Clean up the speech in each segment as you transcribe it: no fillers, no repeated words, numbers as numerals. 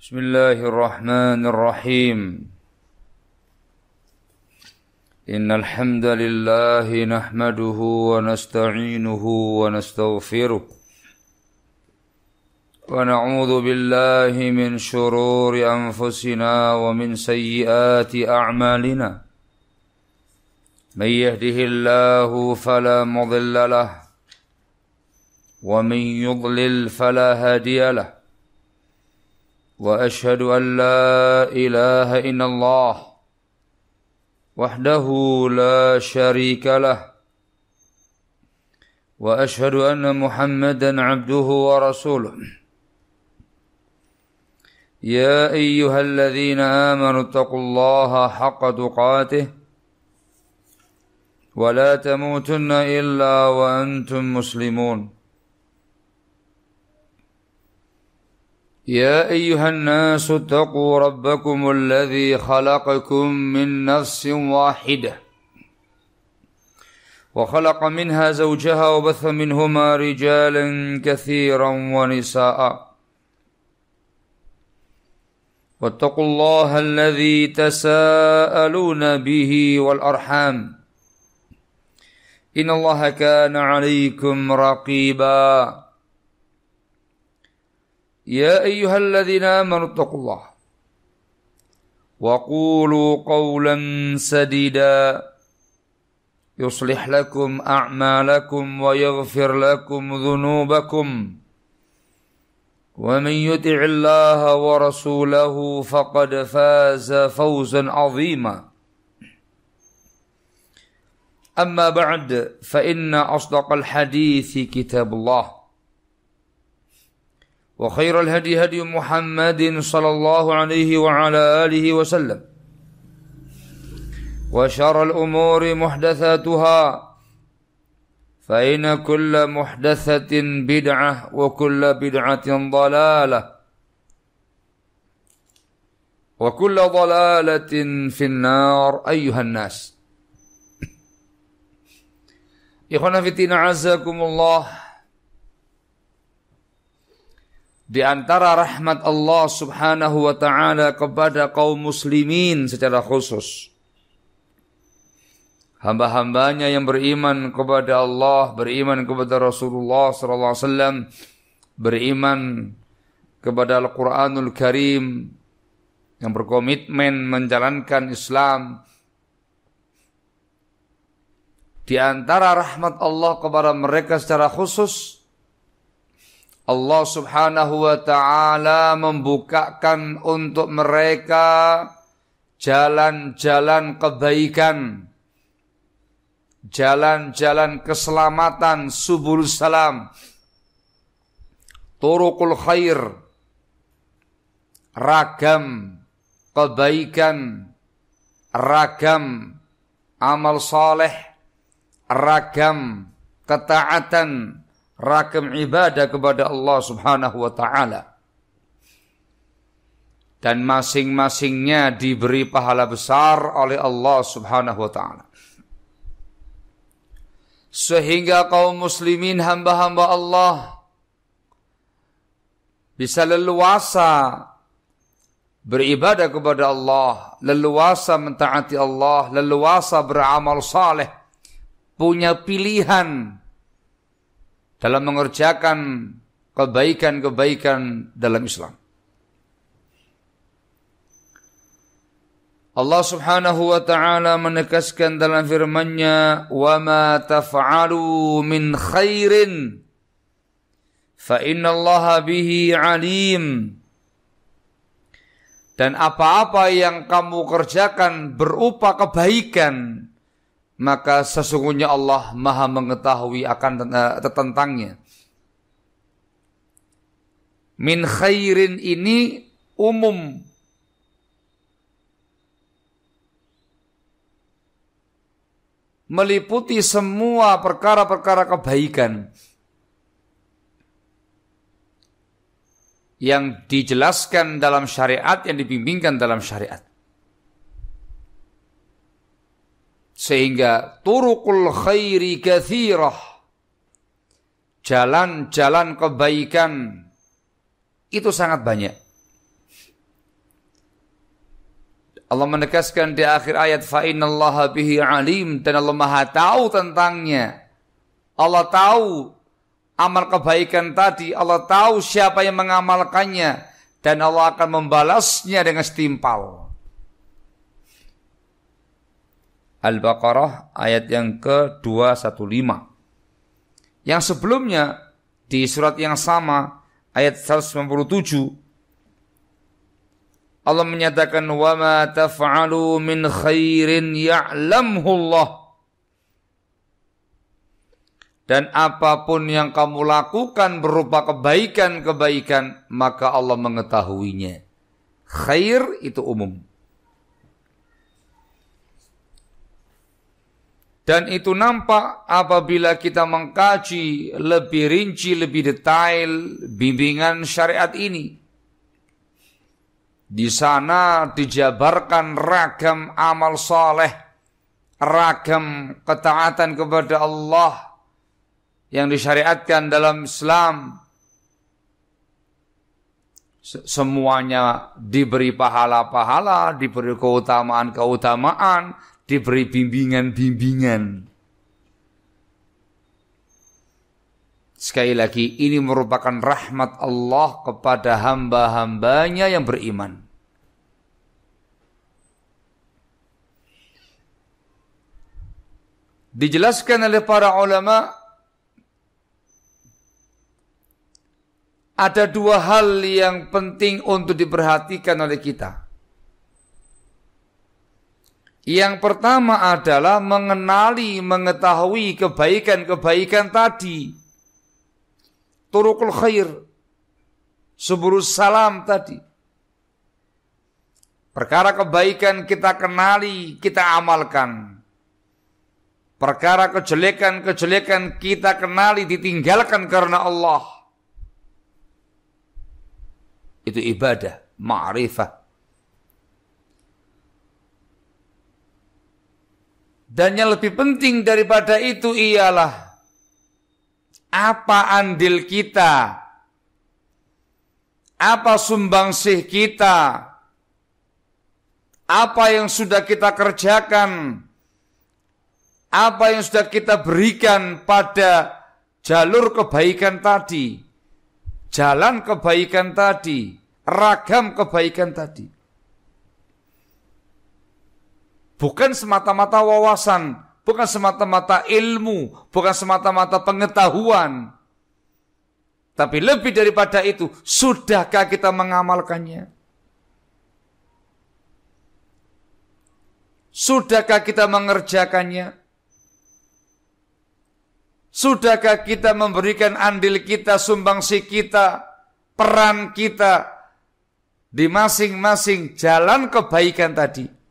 Bismillahirrahmanirrahim. Innal hamdalillah nahmaduhu wa nasta'inuhu wa nastaghfiruh. Wa na'udzu billahi min shururi anfusina wa min sayyiati a'malina. May yahdihillahu fala mudilla lahu wa man yudlil fala hadiya lahu. وأشهد أن لا إله إلا الله وحده لا شريك له وأشهد أن محمدا عبده ورسوله يا أيها الذين آمنوا اتقوا الله حق تقاته ولا تموتن إلا وأنتم مسلمون يا أيها الناس اتقوا ربكم الذي خلقكم من نفس واحدة وخلق منها زوجها وبث منهما رجالا كثيرا ونساء واتقوا الله الذي تساءلون به والأرحام إن الله كان عليكم رقيبا يا أيها الذين آمنوا اتقوا الله وقولوا قولا سديدا يصلح لكم أعمالكم ويغفر لكم ذنوبكم ومن يطع الله ورسوله فقد فاز فوزا عظيما أما بعد فإن أصدق الحديث كتاب الله وخير الهدي هدي محمد صلى الله عليه وعلى آله وسلم وشر الأمور محدثاتها فإن كل محدثة بدعة وكل بدعة ضلالة وكل ضلالة في النار أيها الناس إخوانا في الدين عزكم الله. Di antara rahmat Allah subhanahu wa ta'ala kepada kaum muslimin secara khusus, hamba-hambanya yang beriman kepada Allah, beriman kepada Rasulullah sallallahu alaihi wasallam, beriman kepada Al-Quranul Karim, yang berkomitmen menjalankan Islam. Di antara rahmat Allah kepada mereka secara khusus, Allah subhanahu wa ta'ala membukakan untuk mereka jalan-jalan kebaikan, jalan-jalan keselamatan, subul salam, turuqul khair, ragam kebaikan, ragam amal saleh, ragam ketaatan, ragam ibadah kepada Allah subhanahu wa ta'ala. Dan masing-masingnya diberi pahala besar oleh Allah subhanahu wa ta'ala. Sehingga kaum muslimin hamba-hamba Allah bisa leluasa beribadah kepada Allah, leluasa mentaati Allah, leluasa beramal saleh, punya pilihan dalam mengerjakan kebaikan-kebaikan dalam Islam. Allah subhanahu wa ta'ala menegaskan dalam firman-Nya, "Wa ma taf'alu min khairin fa innallaha bihi alim." Dan apa-apa yang kamu kerjakan berupa kebaikan, maka sesungguhnya Allah maha mengetahui akan tentangnya. Min khairin ini umum. Meliputi semua perkara-perkara kebaikan yang dijelaskan dalam syariat, yang dibimbingkan dalam syariat. Sehingga turuqul khairi katsirah, jalan-jalan kebaikan itu sangat banyak. Allah menegaskan di akhir ayat fa innallaha bihi alim, dan Allah Maha tahu tentangnya. Allah tahu amal kebaikan tadi, Allah tahu siapa yang mengamalkannya, dan Allah akan membalasnya dengan setimpal. Al-Baqarah ayat yang ke-215. Yang sebelumnya di surat yang sama ayat 197 Allah menyatakan wa ma taf'alu min khairin ya'lamhu Allah. Dan apapun yang kamu lakukan berupa kebaikan-kebaikan, maka Allah mengetahuinya. Khair itu umum. Dan itu nampak apabila kita mengkaji lebih rinci, lebih detail bimbingan syariat ini. Di sana dijabarkan ragam amal saleh, ragam ketaatan kepada Allah yang disyariatkan dalam Islam. Semuanya diberi pahala-pahala, diberi keutamaan-keutamaan, diberi bimbingan-bimbingan. Sekali lagi, ini merupakan rahmat Allah kepada hamba-hambanya yang beriman. Dijelaskan oleh para ulama, ada dua hal yang penting untuk diperhatikan oleh kita. Yang pertama adalah mengenali, mengetahui kebaikan-kebaikan tadi. Turukul khair, subulus salam tadi. Perkara kebaikan kita kenali, kita amalkan. Perkara kejelekan-kejelekan kita kenali, ditinggalkan karena Allah. Itu ibadah, ma'rifah. Dan yang lebih penting daripada itu ialah apa andil kita, apa sumbangsih kita, apa yang sudah kita kerjakan, apa yang sudah kita berikan pada jalur kebaikan tadi, jalan kebaikan tadi, ragam kebaikan tadi. Bukan semata-mata wawasan, bukan semata-mata ilmu, bukan semata-mata pengetahuan. Tapi lebih daripada itu, sudahkah kita mengamalkannya? Sudahkah kita mengerjakannya? Sudahkah kita memberikan andil kita, sumbangsi kita, peran kita di masing-masing jalan kebaikan tadi?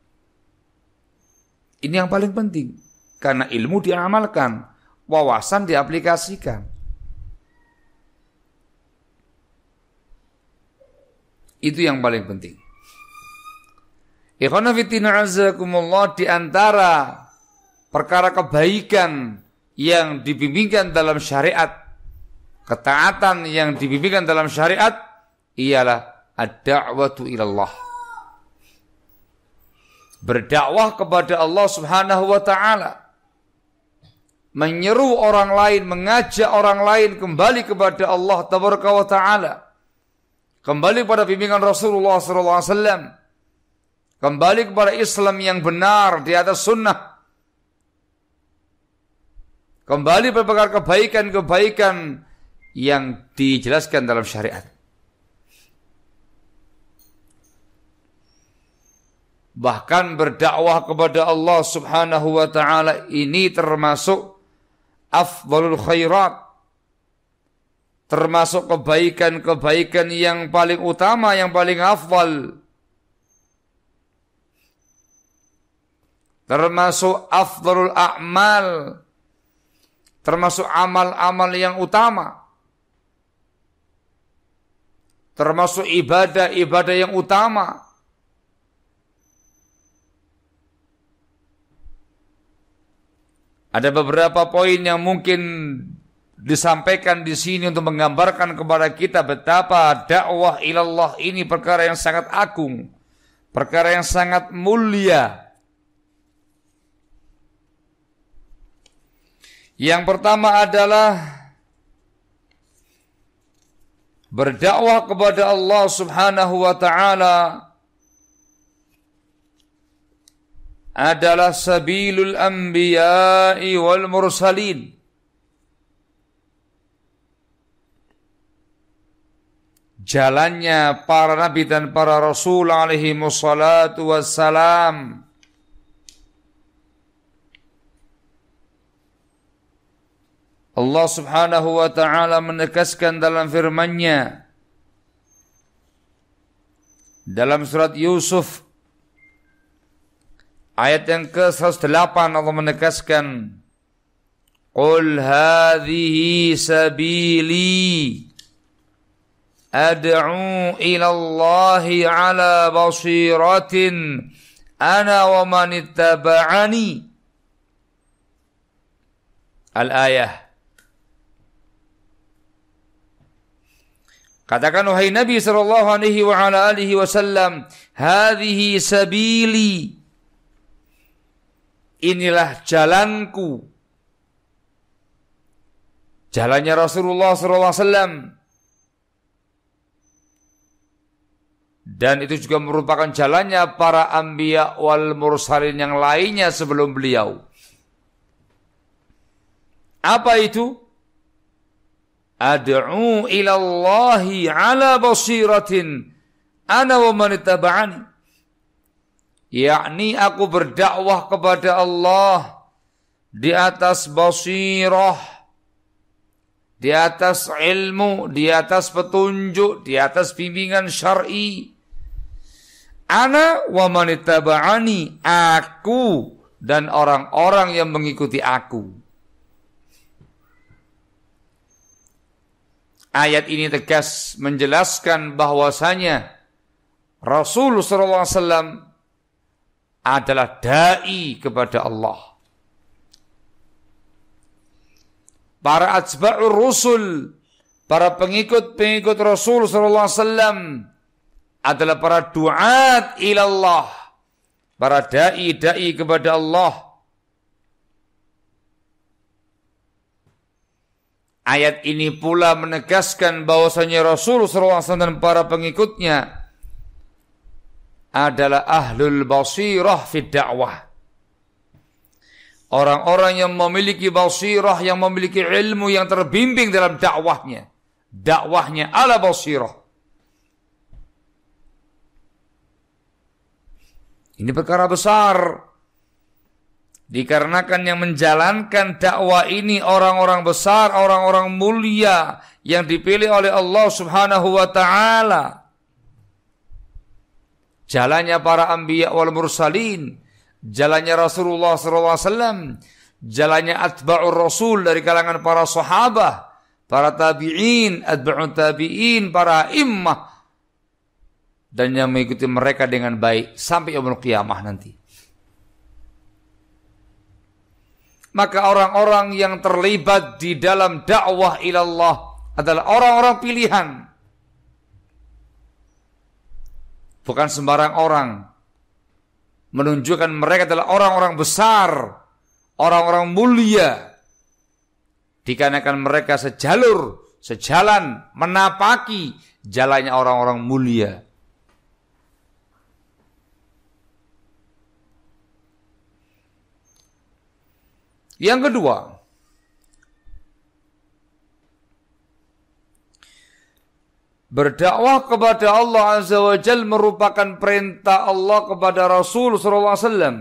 Ini yang paling penting. Karena ilmu diamalkan, wawasan diaplikasikan. Itu yang paling penting. Ikhwana fillah azakumullah, di antara perkara kebaikan yang dibimbingkan dalam syariat, ketaatan yang dibimbingkan dalam syariat ialah ad-da'watu ilallah. Berdakwah kepada Allah Subhanahu wa taala. Menyeru orang lain, mengajak orang lain kembali kepada Allah Tabaraka wa taala. Kembali pada bimbingan Rasulullah sallallahu alaihi wasallam. Kembali kepada Islam yang benar di atas sunnah. Kembali pada kebaikan-kebaikan yang dijelaskan dalam syariat. Bahkan berdakwah kepada Allah Subhanahu wa taala ini termasuk afdhalul khairat, termasuk kebaikan-kebaikan yang paling utama, yang paling afdal, termasuk afdhalul a'mal, termasuk amal-amal yang utama, termasuk ibadah-ibadah yang utama. Ada beberapa poin yang mungkin disampaikan di sini untuk menggambarkan kepada kita betapa dakwah ilallah ini perkara yang sangat agung, perkara yang sangat mulia. Yang pertama adalah berdakwah kepada Allah Subhanahu wa taala adalah sabilul anbiya'i wal mursalin. Jalannya para nabi dan para rasul alaihi wassalatu wassalam. Allah Subhanahu wa taala menegaskan dalam firman-Nya dalam surat Yusuf ayat yang ke-108, Allah menegaskan, "Qul hadhihi sabili ad'u ila Allahi ala basiratin ana wa man ittaba'ani." Al-ayah. Katakan wahai Nabi sallallahu alaihi wa ala alihi wasallam, hadhihi sabili, inilah jalanku. Jalannya Rasulullah sallallahu alaihi wasallam. Dan itu juga merupakan jalannya para anbiya wal mursalin yang lainnya sebelum beliau. Apa itu? Ad'u ila Allahi ala basiratin ana wa man ittaba'ani. Yakni aku berdakwah kepada Allah di atas basirah, di atas ilmu, di atas petunjuk, di atas bimbingan syar'i. Ana wa man ittaba'ani, aku dan orang-orang yang mengikuti aku. Ayat ini tegas menjelaskan bahwasanya Rasul sallallahu alaihi wasallam adalah dai kepada Allah. Para atba'ur rusul, para pengikut-pengikut Rasul sallallahu alaihi wasallam adalah para duat ilallah, para dai kepada Allah. Ayat ini pula menegaskan bahwasanya Rasul sallallahu alaihi wasallam dan para pengikutnya adalah ahlul basirah fid dakwah. Orang-orang yang memiliki basirah, yang memiliki ilmu, yang terbimbing dalam dakwahnya. Dakwahnya ala basirah. Ini perkara besar. Dikarenakan yang menjalankan dakwah ini orang-orang besar, orang-orang mulia yang dipilih oleh Allah Subhanahu wa taala. Jalannya para anbiya wal mursalin, jalannya Rasulullah sallallahu alaihi wasallam, jalannya atba'ur rasul dari kalangan para sahabat, para tabi'in, atba'ut tabi'in, para immah, dan yang mengikuti mereka dengan baik sampai yaumul qiyamah nanti. Maka orang-orang yang terlibat di dalam dakwah ilallah adalah orang-orang pilihan. Bukan sembarang orang. Menunjukkan mereka adalah orang-orang besar, orang-orang mulia. Dikarenakan mereka sejalur, sejalan, menapaki jalannya orang-orang mulia. Yang kedua, berdakwah kepada Allah Azza wa Jalla merupakan perintah Allah kepada Rasul sallallahu alaihi wasallam.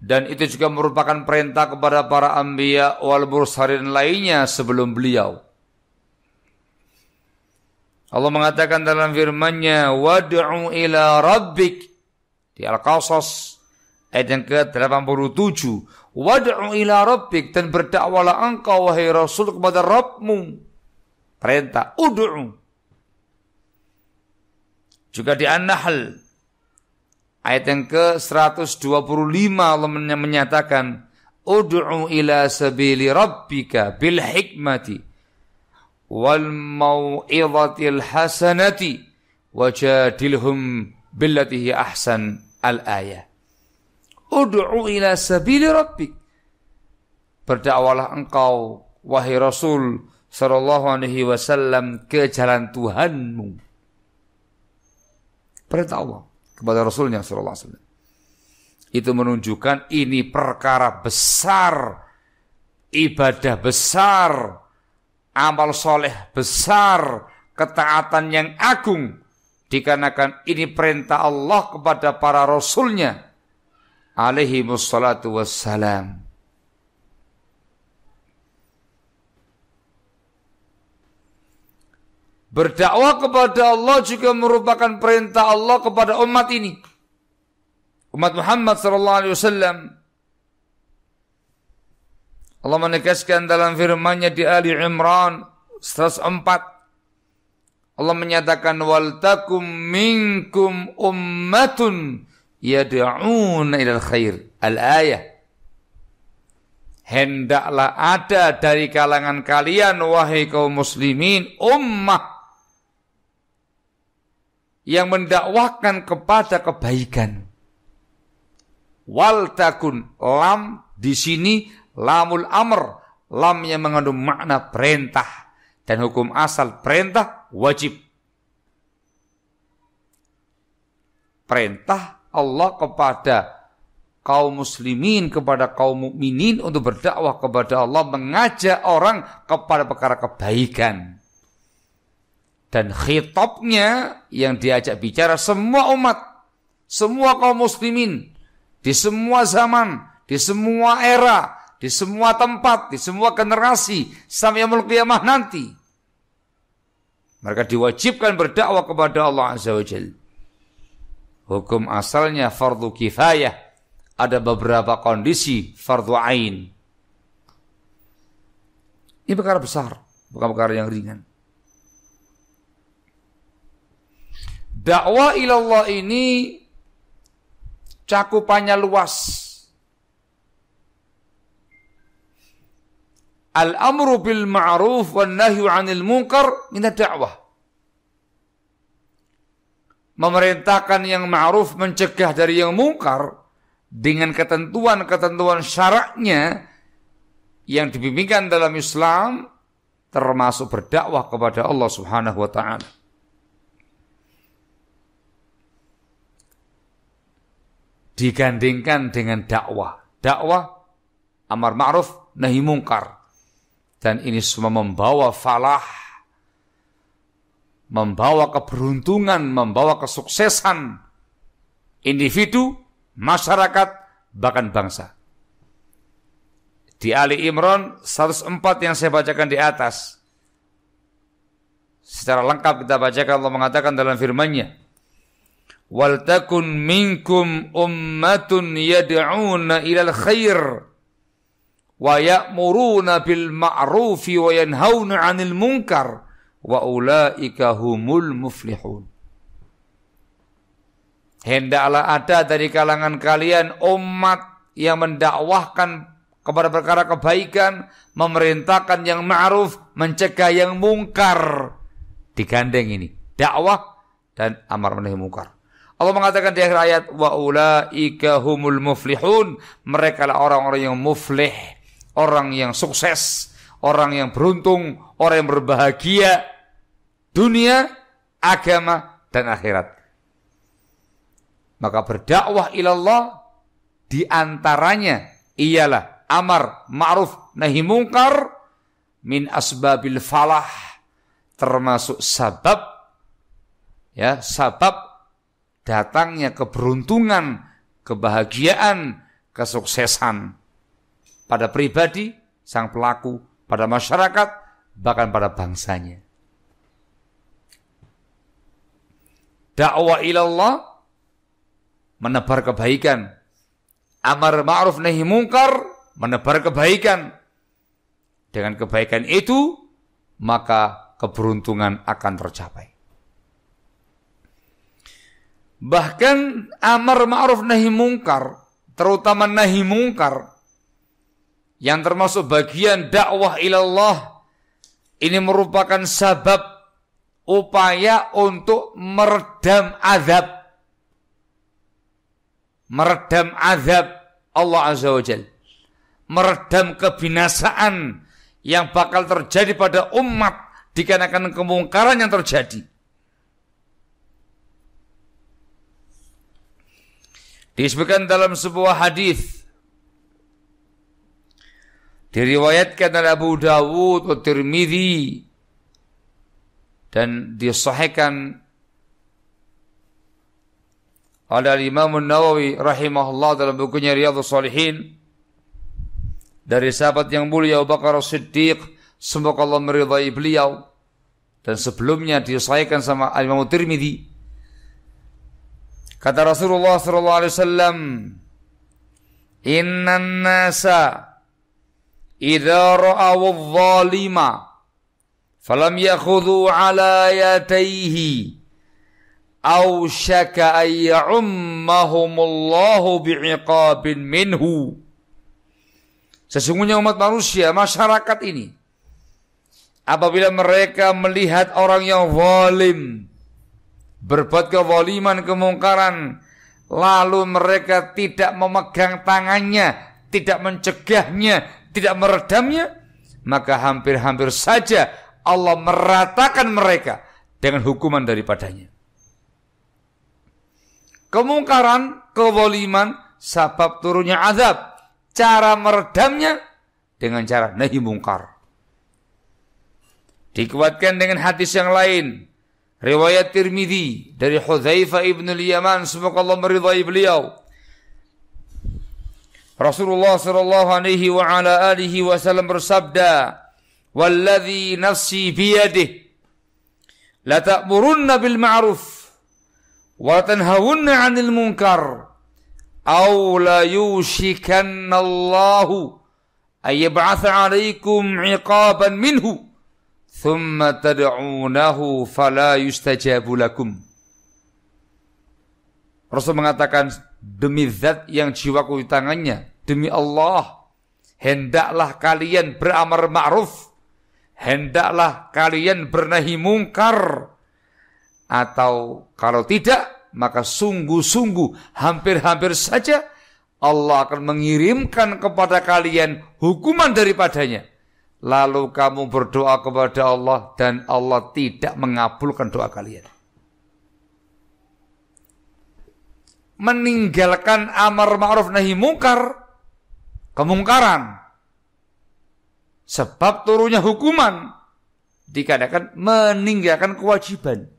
Dan itu juga merupakan perintah kepada para anbiya wal mursalin lainnya sebelum beliau. Allah mengatakan dalam firman-Nya, "Wad'u ila rabbik" di Al-Qasas ayat yang ke-87, "Wad'u ila rabbik", dan berdakwalah engkau wahai Rasul kepada Rabbmu. Perintah, ud'u. Juga di An-Nahl ayat yang ke-125 Allah menyatakan, "Ud'u ila sabili rabbika bil hikmati wal mau'izatil hasanati wajadilhum billati hi ahsan al-ayah. Ud'u ila sabili rabbik. Berdakwalah engkau wahai Rasul sallallahu alaihi wasallam ke jalan Tuhanmu. Perintah Allah kepada Rasulnya sallallahu alaihi wasallam. Itu menunjukkan ini perkara besar, ibadah besar, amal soleh besar, ketaatan yang agung, dikarenakan ini perintah Allah kepada para Rasulnya alaihi wassalatu wassalam. Berdakwah kepada Allah juga merupakan perintah Allah kepada umat ini, umat Muhammad sallallahu alaihi wasallam. Allah menegaskan dalam firman-Nya di Ali Imran 104. Allah menyatakan wal takum minkum ummatun yad'una ilal khair. Al-ayah. Hendaklah ada dari kalangan kalian wahai kaum muslimin ummah yang mendakwahkan kepada kebaikan. Wal takun, lam di sini lamul amr, lam yang mengandung makna perintah dan hukum asal perintah wajib. Perintah Allah kepada kaum muslimin, kepada kaum mukminin untuk berdakwah kepada Allah, mengajak orang kepada perkara kebaikan. Dan khitabnya yang diajak bicara semua umat, semua kaum muslimin, di semua zaman, di semua era, di semua tempat, di semua generasi, sampai yaumul qiyamah nanti. Mereka diwajibkan berdakwah kepada Allah Azza wa Jalla. Hukum asalnya fardu kifayah. Ada beberapa kondisi fardu ain. Ini perkara besar, bukan perkara yang ringan. Dakwah ilallah ini cakupannya luas. Al-amru bil ma'ruf wan nahyu 'anil munkar min ad-da'wah. Memerintahkan yang ma'ruf, mencegah dari yang mungkar dengan ketentuan-ketentuan syaraknya yang dibimbingkan dalam Islam, termasuk berdakwah kepada Allah Subhanahu wa taala. Digandingkan dengan dakwah. Dakwah amar ma'ruf nahi mungkar. Dan ini semua membawa falah, membawa keberuntungan, membawa kesuksesan individu, masyarakat, bahkan bangsa. Di Ali Imran 104 yang saya bacakan di atas, secara lengkap kita bacakan, Allah mengatakan dalam firman-Nya, wal takun minkum ummatun yad'una ilal khair wa ya'muruna bil ma'rufi wa yanhauna 'anil munkar wa ulaika humul muflihun. Hendaklah ada dari kalangan kalian umat yang mendakwahkan kepada perkara kebaikan, memerintahkan yang ma'ruf, mencegah yang mungkar. Digandeng ini, dakwah dan amar nahi mungkar. Allah mengatakan di akhir ayat, wa ulaika humul muflihun, mereka lah orang-orang yang muflih, orang yang sukses, orang yang beruntung, orang yang berbahagia dunia, agama dan akhirat. Maka berdakwah ilallah di antaranya ialah amar ma'ruf nahi mungkar min asbabil falah, termasuk sabab datangnya keberuntungan, kebahagiaan, kesuksesan pada pribadi, sang pelaku, pada masyarakat, bahkan pada bangsanya. Dakwah ilallah menebar kebaikan. Amar ma'ruf nahi mungkar menebar kebaikan. Dengan kebaikan itu, maka keberuntungan akan tercapai. Bahkan amar ma'ruf nahi mungkar, terutama nahi mungkar, yang termasuk bagian dakwah ilallah, ini merupakan sabab upaya untuk meredam azab. Meredam azab Allah Azza wa Jalla. Meredam kebinasaan yang bakal terjadi pada umat dikarenakan kemungkaran yang terjadi. Disebutkan dalam sebuah hadis, diriwayatkan oleh Abu Dawud atau Tirmidzi dan disahihkan oleh Imam Nawawi rahimahullah dalam bukunya Riyadhus Shalihin dari sahabat yang mulia Abu Bakar As-Siddiq, semoga Allah meridai beliau, dan sebelumnya disahihkan sama Imam Tirmidzi. Kata Rasulullah sallallahu alaihi wasallam, "Innan nasa idza ra'aw adh-dhalima falam yakhudhu 'ala yadayhi aw syaka ay ya'ummahumullahu bi'iqabin minhu." Sesungguhnya umat manusia, masyarakat ini, apabila mereka melihat orang yang zalim berbuat kezaliman, kemungkaran, lalu mereka tidak memegang tangannya, tidak mencegahnya, tidak meredamnya, maka hampir-hampir saja Allah meratakan mereka dengan hukuman daripadanya. Kemungkaran, kezaliman, sebab turunnya azab. Cara meredamnya dengan cara nahi mungkar. Dikuatkan dengan hadis yang lain, riwayat Tirmidzi dari Hudzaifah ibn al-Yaman, semoga Allah meridai beliau. Rasulullah sallallahu alaihi wa ala alihi wasallam bersabda, "Walladzi nafsi biyadihi la ta'murunna bil ma'ruf wa tanhawunna 'anil munkar aw la yushikanna Allahu ay yab'atha 'alaikum 'iqaban minhu thumma tad'unahu fala yustajabu lakum." Rasul mengatakan, demi zat yang jiwaku di tangannya, demi Allah, hendaklah kalian beramar ma'ruf, hendaklah kalian bernahi mungkar, atau kalau tidak, maka sungguh-sungguh hampir-hampir saja Allah akan mengirimkan kepada kalian hukuman daripadanya. Lalu kamu berdoa kepada Allah dan Allah tidak mengabulkan doa kalian. Meninggalkan amar ma'ruf nahi mungkar, kemungkaran, sebab turunnya hukuman, dikatakan meninggalkan kewajiban.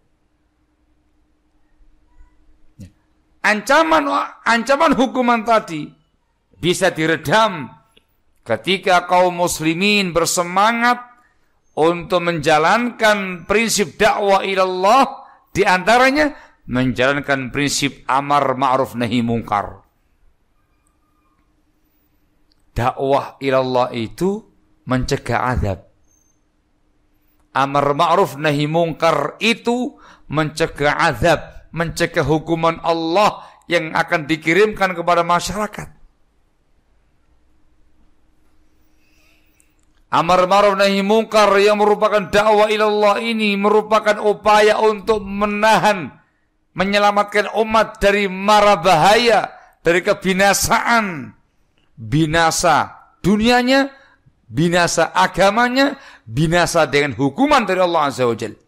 Ancaman hukuman tadi bisa diredam ketika kaum muslimin bersemangat untuk menjalankan prinsip dakwah ilallah, di antaranya menjalankan prinsip amar ma'ruf nahi mungkar. Dakwah ilallah itu mencegah azab. Amar ma'ruf nahi mungkar itu mencegah azab, mencegah hukuman Allah yang akan dikirimkan kepada masyarakat. Amar ma'ruf nahi mungkar yang merupakan dakwah ilallah ini merupakan upaya untuk menyelamatkan umat dari mara bahaya, dari kebinasaan, binasa dunianya, binasa agamanya, binasa dengan hukuman dari Allah Azza wa Jalla.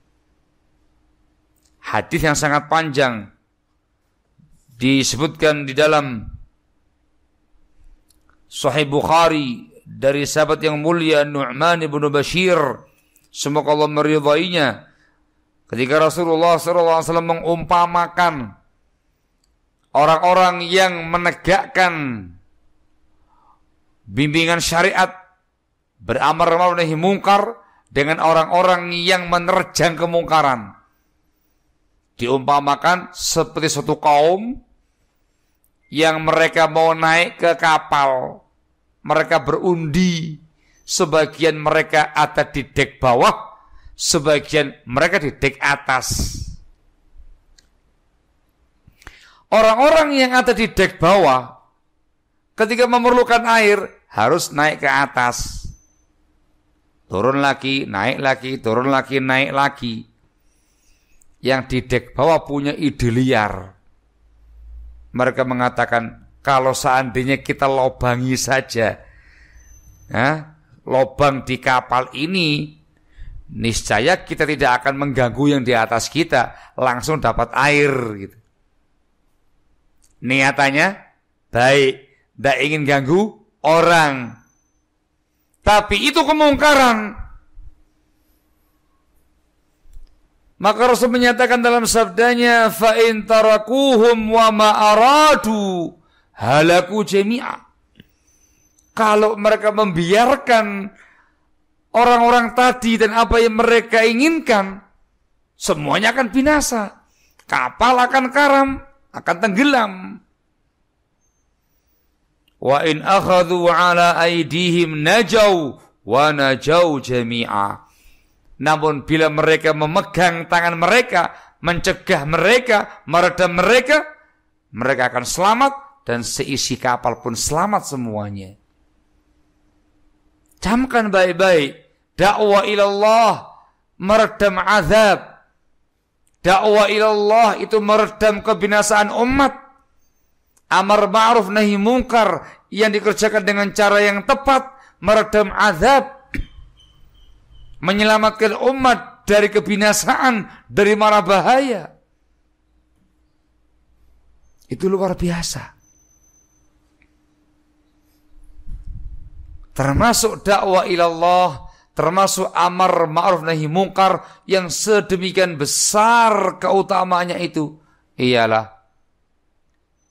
Hadis yang sangat panjang disebutkan di dalam Sahih Bukhari dari sahabat yang mulia Nu'man ibn Bashir, semoga Allah meridainya, ketika Rasulullah SAW mengumpamakan orang-orang yang menegakkan bimbingan syariat, beramar ma'ruf nahi mungkar, dengan orang-orang yang menerjang kemungkaran. Diumpamakan seperti suatu kaum yang mereka mau naik ke kapal, mereka berundi, sebagian mereka ada di dek bawah, sebagian mereka di dek atas. Orang-orang yang ada di dek bawah ketika memerlukan air harus naik ke atas, turun lagi, naik lagi, turun lagi, naik lagi. yang di dek bawah punya ide liar. Mereka mengatakan, kalau seandainya kita lobangi saja lobang di kapal ini, niscaya kita tidak akan mengganggu yang di atas kita, langsung dapat air gitu. Niatannya baik, tidak ingin ganggu orang. Tapi itu kemungkaran. Maka Rasul menyatakan dalam sabdanya, fa in tarakuhum wa ma aradu halaku jami'a. Kalau mereka membiarkan orang-orang tadi dan apa yang mereka inginkan, semuanya akan binasa. Kapal akan karam, akan tenggelam. Wa in akhadhu ala aidihim najau wa najau jami'a. Namun bila mereka memegang tangan mereka, mencegah mereka, meredam mereka, mereka akan selamat dan seisi kapal pun selamat semuanya. Camkan baik-baik, dakwah ilallah meredam azab. Dakwah ilallah itu meredam kebinasaan umat. Amar ma'ruf nahi mungkar yang dikerjakan dengan cara yang tepat meredam azab. Menyelamatkan umat dari kebinasaan, dari mara bahaya. Itu luar biasa. Termasuk dakwah ilallah, termasuk amar ma'ruf nahi mungkar yang sedemikian besar keutamaannya itu ialah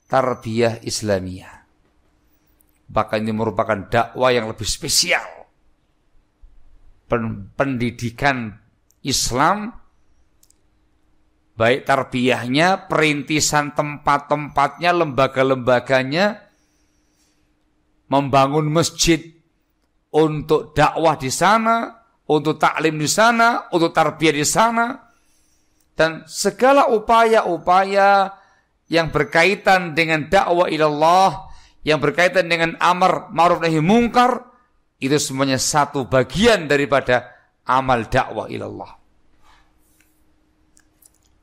tarbiyah Islamiyah. Bahkan ini merupakan dakwah yang lebih spesial. Pendidikan Islam, baik tarbiyahnya, perintisan tempat-tempatnya, lembaga-lembaganya, membangun masjid untuk dakwah di sana, untuk taklim di sana, untuk tarbiyah di sana, dan segala upaya-upaya yang berkaitan dengan dakwah ilallah, yang berkaitan dengan amar ma'ruf nahi mungkar, itu semuanya satu bagian daripada amal dakwah ilallah.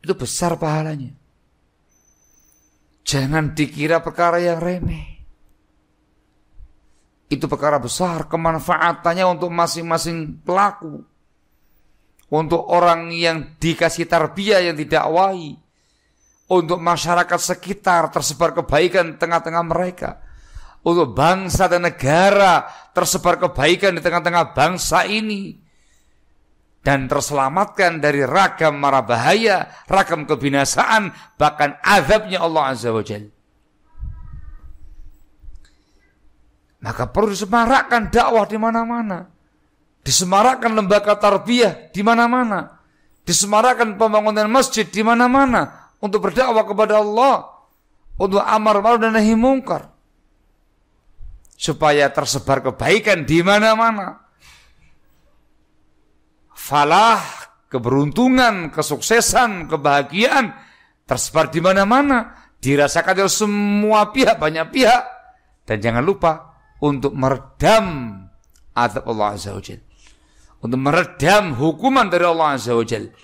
Itu besar pahalanya. Jangan dikira perkara yang remeh. Itu perkara besar, kemanfaatannya untuk masing-masing pelaku. Untuk orang yang dikasih tarbiyah yang didakwahi. Untuk masyarakat sekitar tersebar kebaikan tengah-tengah mereka. Untuk bangsa dan negara tersebar kebaikan di tengah-tengah bangsa ini. Dan terselamatkan dari ragam mara bahaya, ragam kebinasaan, bahkan azabnya Allah Azza wa Jalla. Maka perlu disemarakkan dakwah di mana-mana. Disemarakkan lembaga tarbiyah di mana-mana. Disemarakkan pembangunan masjid di mana-mana untuk berdakwah kepada Allah, untuk amar ma'ruf dan nahi mungkar. Supaya tersebar kebaikan di mana-mana. Falah, keberuntungan, kesuksesan, kebahagiaan tersebar di mana-mana, dirasakan oleh semua pihak, banyak pihak. Dan jangan lupa untuk meredam azab Allah Azza wa Jalla, untuk meredam hukuman dari Allah Azza wa Jalla,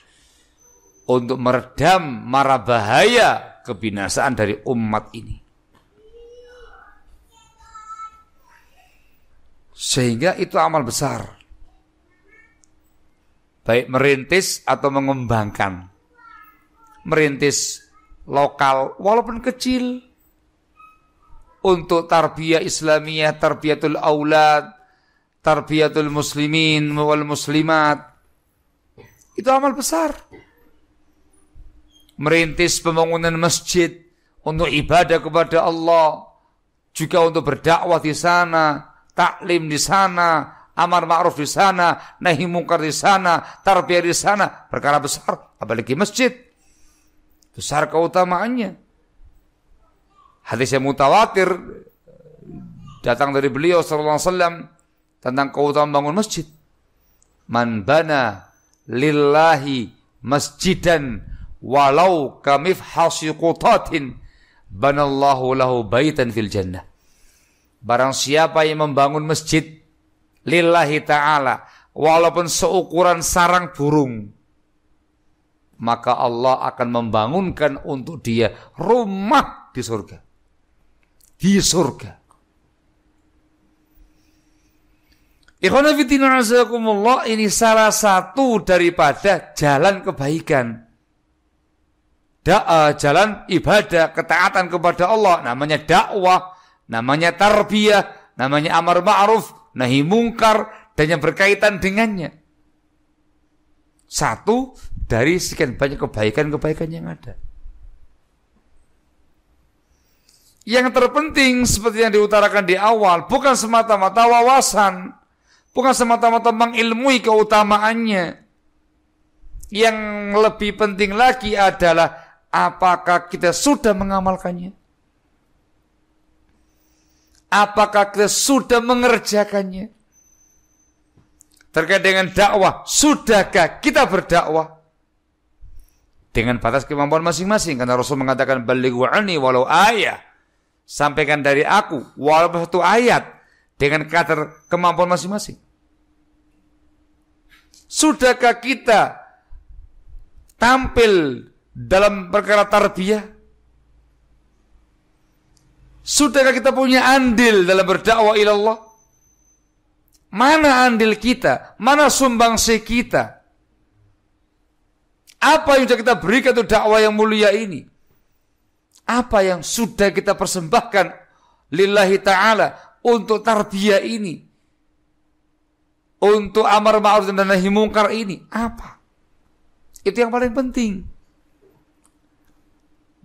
untuk meredam mara bahaya kebinasaan dari umat ini. Sehingga itu amal besar. Baik merintis atau mengembangkan. Merintis lokal walaupun kecil. Untuk tarbiyah Islamiyah, tarbiyatul aulad, tarbiyatul muslimin wal muslimat. Itu amal besar. Merintis pembangunan masjid untuk ibadah kepada Allah. Juga untuk berdakwah di sana. Taklim di sana, amar ma'ruf di sana, nahi mungkar di sana, tarbiyah di sana, perkara besar, apalagi masjid. Besar keutamaannya. Hadis yang mutawatir datang dari beliau sallallahu alaihi wasallam tentang keutamaan bangun masjid. Man bana lillahi masjidan walau kamifhasi qutatin banallahu lahu baitan fil jannah. Barang siapa yang membangun masjid lillahi ta'ala walaupun seukuran sarang burung, maka Allah akan membangunkan untuk dia rumah di surga. Di surga. Ikhwana fillah azakumullah, ini salah satu daripada jalan kebaikan. Jalan ibadah, ketaatan kepada Allah, namanya dakwah, namanya tarbiyah, namanya amar ma'ruf, nahi mungkar, dan yang berkaitan dengannya. Satu dari sekian banyak kebaikan-kebaikan yang ada. Yang terpenting seperti yang diutarakan di awal, bukan semata-mata wawasan, bukan semata-mata mengilmui keutamaannya. Yang lebih penting lagi adalah apakah kita sudah mengamalkannya? Apakah kita sudah mengerjakannya? Terkait dengan dakwah, sudahkah kita berdakwah? Dengan batas kemampuan masing-masing. Karena Rasul mengatakan, balighu anni walau ayat. Sampaikan dari aku, walaupun satu ayat. Dengan kadar kemampuan masing-masing. Sudahkah kita tampil dalam perkara tarbiyah? Sudahkah kita punya andil dalam berdakwah ilallah? Mana andil kita? Mana sumbangsi kita? Apa yang sudah kita berikan untuk dakwah yang mulia ini? Apa yang sudah kita persembahkan lillahi ta'ala untuk tarbiyah ini? Untuk amar ma'ruf dan nahi mungkar ini? Apa? Itu yang paling penting.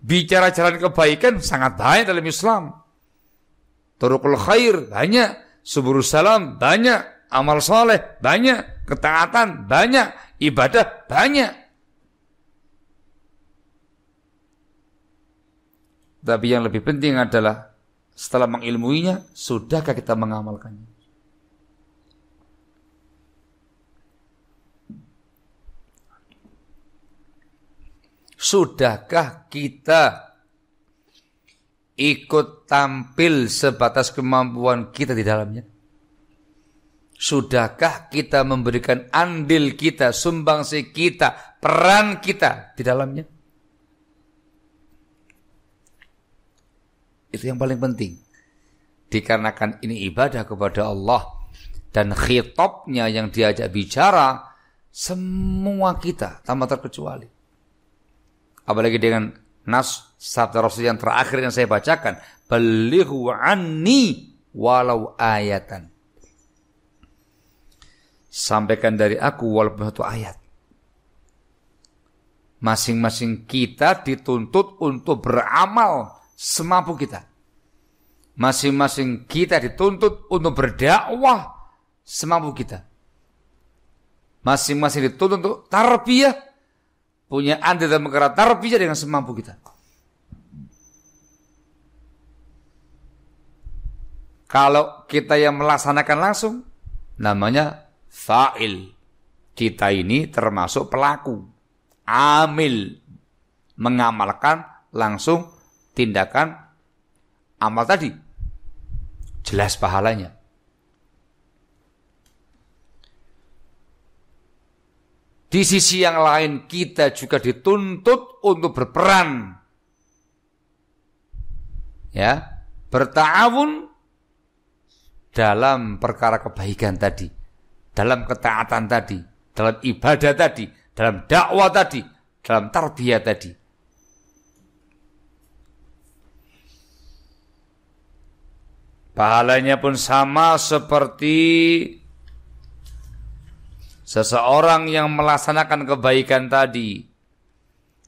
Bicara jalan kebaikan sangat banyak dalam Islam. Turuqul khair banyak, subulus salam banyak, amal soleh banyak, ketaatan banyak, ibadah banyak. Tapi yang lebih penting adalah setelah mengilmuinya, sudahkah kita mengamalkannya? Sudahkah kita ikut tampil sebatas kemampuan kita di dalamnya? Sudahkah kita memberikan andil kita, sumbangsi kita, peran kita di dalamnya? Itu yang paling penting. Dikarenakan ini ibadah kepada Allah dan khitabnya yang diajak bicara semua kita tanpa terkecuali. Apalagi dengan nas sabda Rasul yang terakhir yang saya bacakan, balighu anni walau ayatan. Sampaikan dari aku walaupun satu ayat. Masing-masing kita dituntut untuk beramal semampu kita. Masing-masing kita dituntut untuk berdakwah semampu kita. Masing-masing dituntut untuk tarbiyah, punya andil dalam perkara tarbiyah dengan semampu kita. Kalau kita yang melaksanakan langsung, namanya fa'il. Kita ini termasuk pelaku. Amil. Mengamalkan langsung tindakan amal tadi. Jelas pahalanya. Di sisi yang lain kita juga dituntut untuk berperan. Ya, berta'awun dalam perkara kebaikan tadi, dalam ketaatan tadi, dalam ibadah tadi, dalam dakwah tadi, dalam tarbiyah tadi. Pahalanya pun sama seperti seseorang yang melaksanakan kebaikan tadi.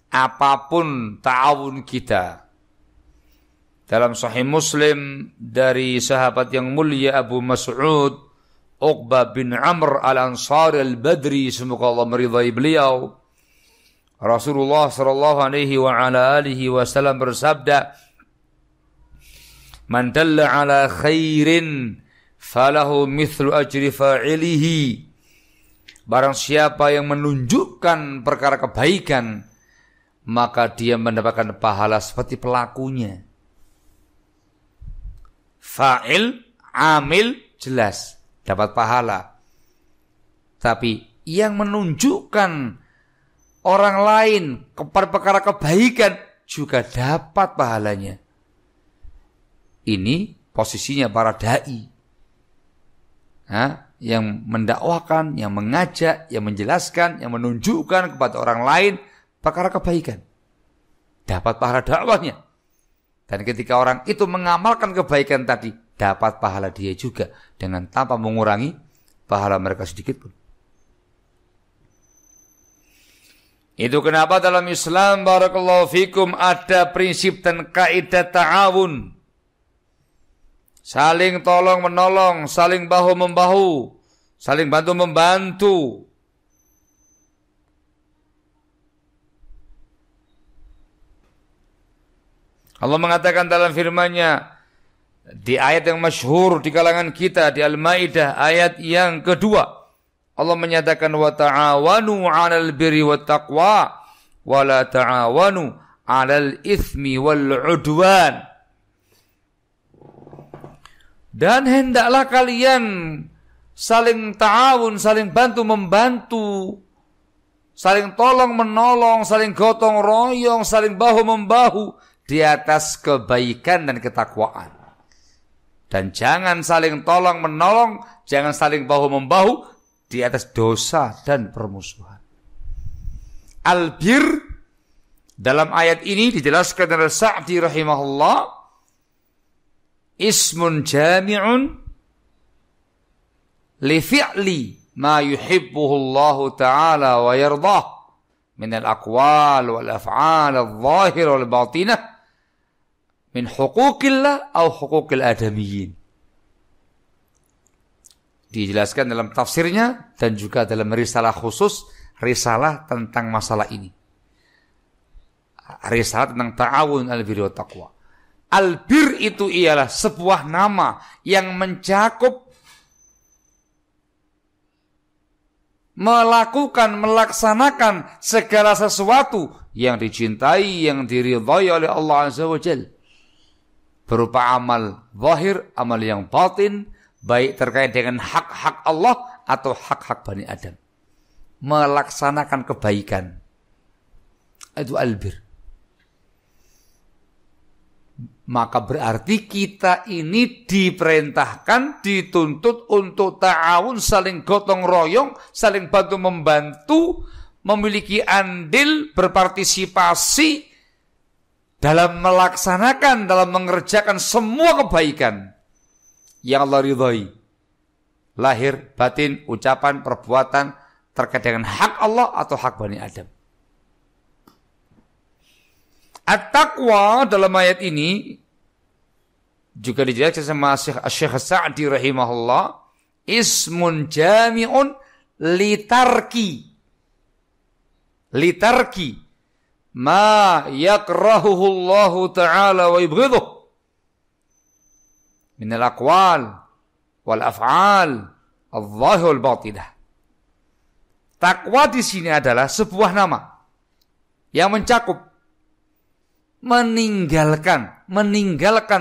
Apapun ta'awun kita. Dalam Sahih Muslim dari sahabat yang mulia Abu Mas'ud Uqbah bin Amr al-Ansari al-Badri, semoga Allah meridai beliau, Rasulullah sallallahu alaihi wa ala alihi wasallam bersabda, man dalla ala khairin falahu mithlu ajri fa'ilihi. Barang siapa yang menunjukkan perkara kebaikan, maka dia mendapatkan pahala seperti pelakunya. Fa'il, amil, jelas dapat pahala. Tapi yang menunjukkan orang lain kepada perkara kebaikan juga dapat pahalanya. Ini posisinya para dai. Yang mendakwakan, yang mengajak, yang menjelaskan, yang menunjukkan kepada orang lain perkara kebaikan. Dapat pahala dakwahnya. Dan ketika orang itu mengamalkan kebaikan tadi, dapat pahala dia juga dengan tanpa mengurangi pahala mereka sedikit pun. Itu kenapa dalam Islam barakallahu fikum ada prinsip dan kaidah ta'awun. Saling tolong menolong, saling bahu membahu, saling bantu membantu. Allah mengatakan dalam firman-Nya di ayat yang masyhur di kalangan kita di Al-Maidah ayat yang kedua, Allah menyatakan wa ta'awanu 'alal birri wat taqwa wa la ta'awanu 'alal itsmi wal 'udwan. Dan hendaklah kalian saling ta'awun, saling bantu membantu, saling tolong menolong, saling gotong royong, saling bahu membahu di atas kebaikan dan ketakwaan. Dan jangan saling tolong menolong, jangan saling bahu membahu di atas dosa dan permusuhan. Al-bir dalam ayat ini dijelaskan oleh Sa'di rahimahullah, ismun jami'un li fi'li ma yuhibbuhu Allah ta'ala wa yardah min al-aqwal wal af'al al-zahir wal batinah min huquqillah atau huquqil adamiyyin. Dijelaskan dalam tafsirnya dan juga dalam risalah khusus, risalah tentang masalah ini. Risalah tentang ta'awun al-birri wa taqwa. Al-bir itu ialah sebuah nama yang mencakup melakukan, melaksanakan segala sesuatu yang dicintai, yang diridhai oleh Allah Azza wa Jalla. Berupa amal zahir, amal yang batin, baik terkait dengan hak-hak Allah atau hak-hak Bani Adam. Melaksanakan kebaikan. Itu al-bir. Maka berarti kita ini diperintahkan, dituntut untuk ta'awun, saling gotong royong, saling bantu membantu, memiliki andil, berpartisipasi dalam melaksanakan, dalam mengerjakan semua kebaikan yang Allah ridhai. Lahir, batin, ucapan, perbuatan terkait dengan hak Allah atau hak Bani Adam. At-taqwa dalam ayat ini juga dijelaskan sama Syekh Sa'di rahimahullah, ismun jami'un litarki ma yakrahuhu Allah ta'ala wa yubghiduh min al-aqwal wal af'al al-zahir wal batinah. Takwa di sini adalah sebuah nama yang mencakup meninggalkan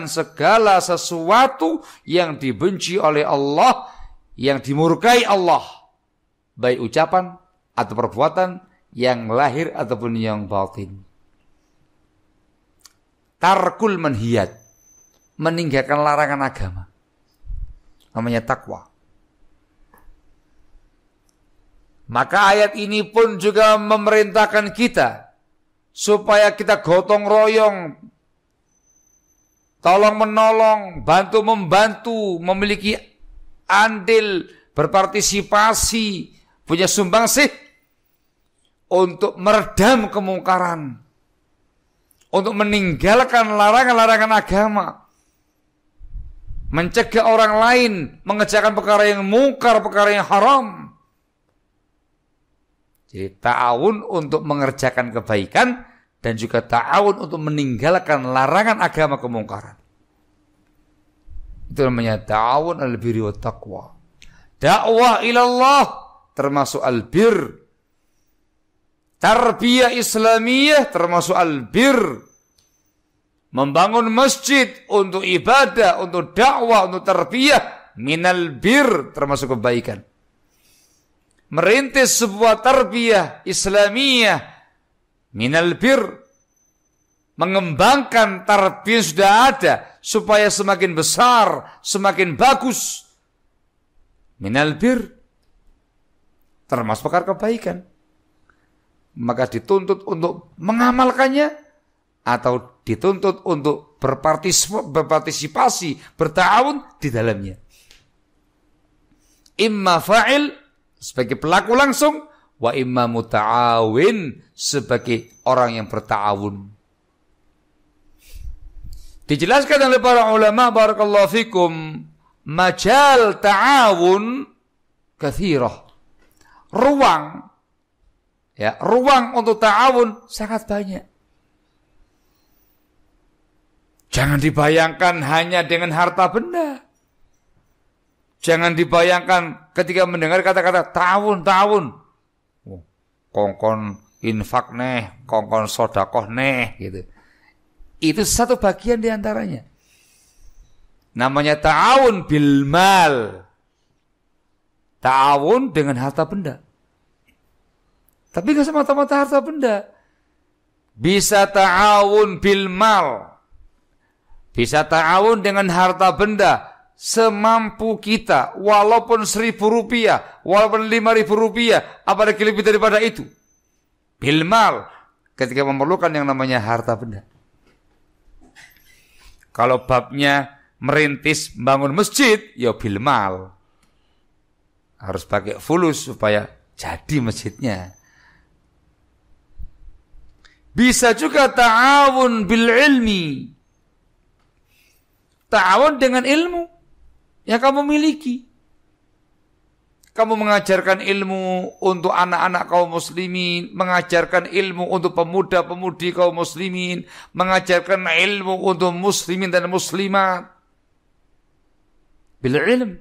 segala sesuatu yang dibenci oleh Allah, yang dimurkai Allah, baik ucapan atau perbuatan yang lahir ataupun yang batin. Tarkul manhiyat, meninggalkan larangan agama, namanya takwa. Maka ayat ini pun juga memerintahkan kita supaya kita gotong royong, tolong menolong, bantu membantu, memiliki andil, berpartisipasi, punya sumbangsih untuk meredam kemungkaran, untuk meninggalkan larangan-larangan agama, mencegah orang lain mengerjakan perkara yang mungkar, perkara yang haram. Jadi ta'awun untuk mengerjakan kebaikan dan juga ta'awun untuk meninggalkan larangan agama kemungkaran. Itu namanya ta'awun al-birri wa taqwa. Dakwah ilallah termasuk al-bir. Tarbiyah Islamiyah termasuk al-bir. Membangun masjid untuk ibadah, untuk dakwah, untuk tarbiyah minal bir termasuk kebaikan. Merintis sebuah tarbiyah Islamiyah minal bir, mengembangkan tarbiyah yang sudah ada supaya semakin besar, semakin bagus. Minal bir, termasuk perkara kebaikan. Maka dituntut untuk mengamalkannya atau dituntut untuk berpartisipasi, berta'awun di dalamnya. Imma fa'il sebagai pelaku langsung, wa imma muta'awin sebagai orang yang berta'awun. Dijelaskan oleh para ulama barakallahu fikum, majal ta'awun kathirah. Ruang untuk ta'awun sangat banyak. Jangan dibayangkan hanya dengan harta benda. Jangan dibayangkan ketika mendengar kata-kata ta'awun. Kongkon infak neh, kongkon sodakoh neh, gitu. Itu satu bagian diantaranya. Namanya ta'awun bil mal. Ta'awun dengan harta benda. Tapi gak semata-mata harta benda. Bisa ta'awun bil mal. Bisa ta'awun dengan harta benda. Semampu kita. Walaupun 1.000 rupiah. Walaupun 5.000 rupiah. Apalagi lebih daripada itu. Bil mal. Ketika memerlukan yang namanya harta benda. Kalau babnya merintis bangun masjid. Ya bil mal. Harus pakai fulus supaya jadi masjidnya. Bisa juga ta'awun bil ilmi. Ta'awun dengan ilmu yang kamu miliki. Kamu mengajarkan ilmu untuk anak-anak kaum muslimin, mengajarkan ilmu untuk pemuda-pemudi kaum muslimin, mengajarkan ilmu untuk muslimin dan muslimat. Bil ilm.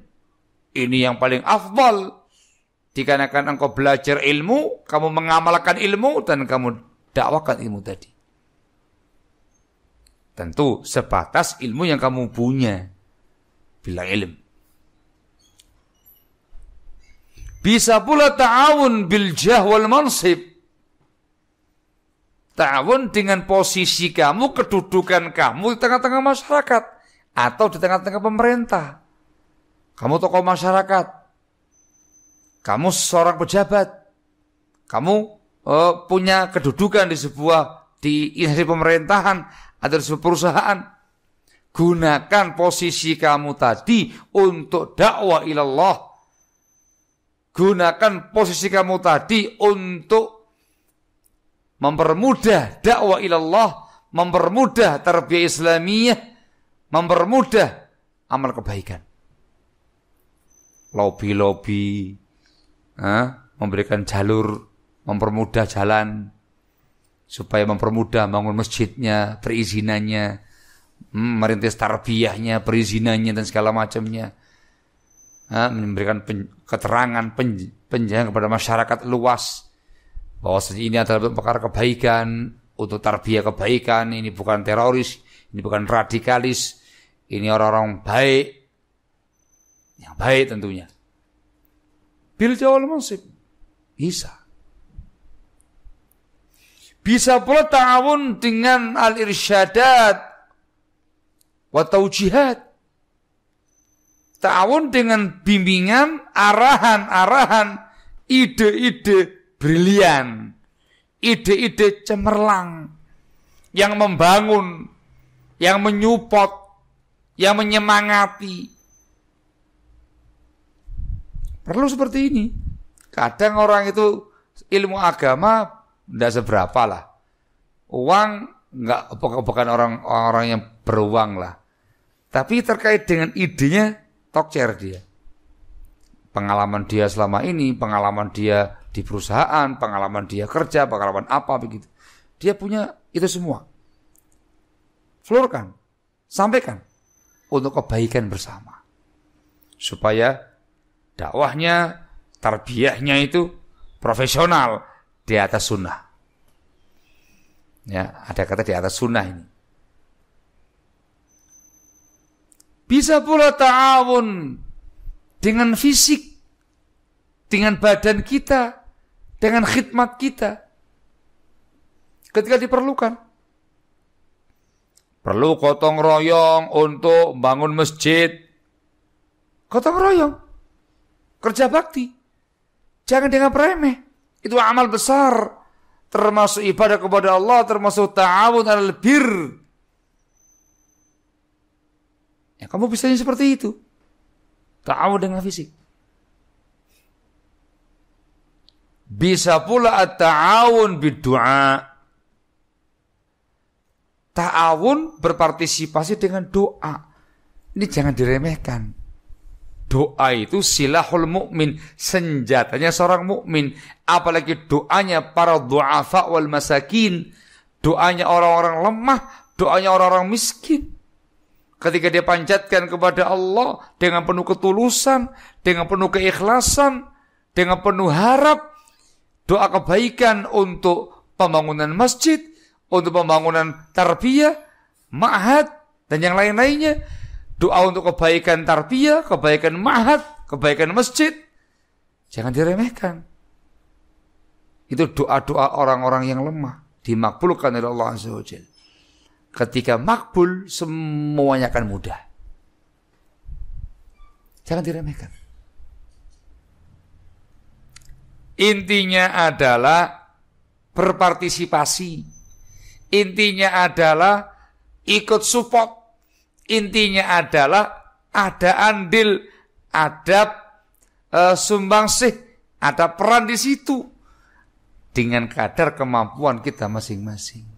Ini yang paling afdal. Dikarenakan engkau belajar ilmu, kamu mengamalkan ilmu dan kamu dakwakan ilmu tadi. Tentu sebatas ilmu yang kamu punya. Bila ilm. Bisa pula ta'awun bil jah wal mansib. Ta'awun dengan posisi kamu, kedudukan kamu di tengah-tengah masyarakat. Atau di tengah-tengah pemerintah. Kamu tokoh masyarakat. Kamu seorang pejabat. Kamu punya kedudukan di instansi pemerintahan atau di sebuah perusahaan. Gunakan posisi kamu tadi untuk dakwah ilallah. Gunakan posisi kamu tadi untuk mempermudah dakwah ilallah, mempermudah tarbiyah Islamiyah, mempermudah amal kebaikan. Lobi-lobi, memberikan jalur, mempermudah jalan, supaya mempermudah bangun masjidnya, perizinannya, merintis tarbiyahnya, perizinannya dan segala macamnya, memberikan keterangan penjelasan kepada masyarakat luas bahwa ini adalah perkara kebaikan, untuk tarbiyah kebaikan, ini bukan teroris, ini bukan radikalis, ini orang-orang baik, yang baik tentunya. Bil jawal mansib bisa. Bisa pula ta'awun dengan al-irsyadat wa taujihat. Ta'awun dengan bimbingan, arahan-arahan, ide-ide brilian, ide-ide cemerlang, yang membangun, yang menyupport, yang menyemangati. Perlu seperti ini. Kadang orang itu ilmu agama tidak seberapa lah. Uang bukan orang-orang yang beruang lah. Tapi terkait dengan idenya, tokcer dia. Pengalaman dia selama ini, pengalaman dia di perusahaan, pengalaman dia kerja, pengalaman apa begitu. Dia punya itu semua. Flurkan, sampaikan untuk kebaikan bersama. Supaya dakwahnya, tarbiyahnya itu profesional di atas sunnah. Ya, ada kata di atas sunnah ini. Bisa pula ta'awun dengan fisik, dengan badan kita, dengan khidmat kita. ketika diperlukan. Perlu gotong royong untuk bangun masjid. Gotong royong. Kerja bakti. Jangan dianggap remeh. Itu amal besar. Termasuk ibadah kepada Allah. Termasuk ta'awun alal bir. Ya, kamu bisanya seperti itu. Ta'awun dengan fisik. Bisa pula at-ta'awun bid-du'a. Ta'awun berpartisipasi dengan doa. Ini jangan diremehkan. Doa itu silahul mukmin, senjatanya seorang mukmin. Apalagi doanya para du'afa wal masakin. Doanya orang-orang lemah, doanya orang-orang miskin. Ketika dia panjatkan kepada Allah dengan penuh ketulusan, dengan penuh keikhlasan, dengan penuh harap, doa kebaikan untuk pembangunan masjid, untuk pembangunan tarbiyah, ma'had, dan yang lain-lainnya. Doa untuk kebaikan tarbiyah, kebaikan ma'had, kebaikan masjid. Jangan diremehkan. Itu doa-doa orang-orang yang lemah. Dimakbulkan oleh Allah Azza wa Jalla. Ketika makbul, semuanya akan mudah. Jangan diremehkan. Intinya adalah berpartisipasi. Intinya adalah ikut support. Intinya adalah ada andil, ada sumbangsih, ada peran di situ. Dengan kadar kemampuan kita masing-masing.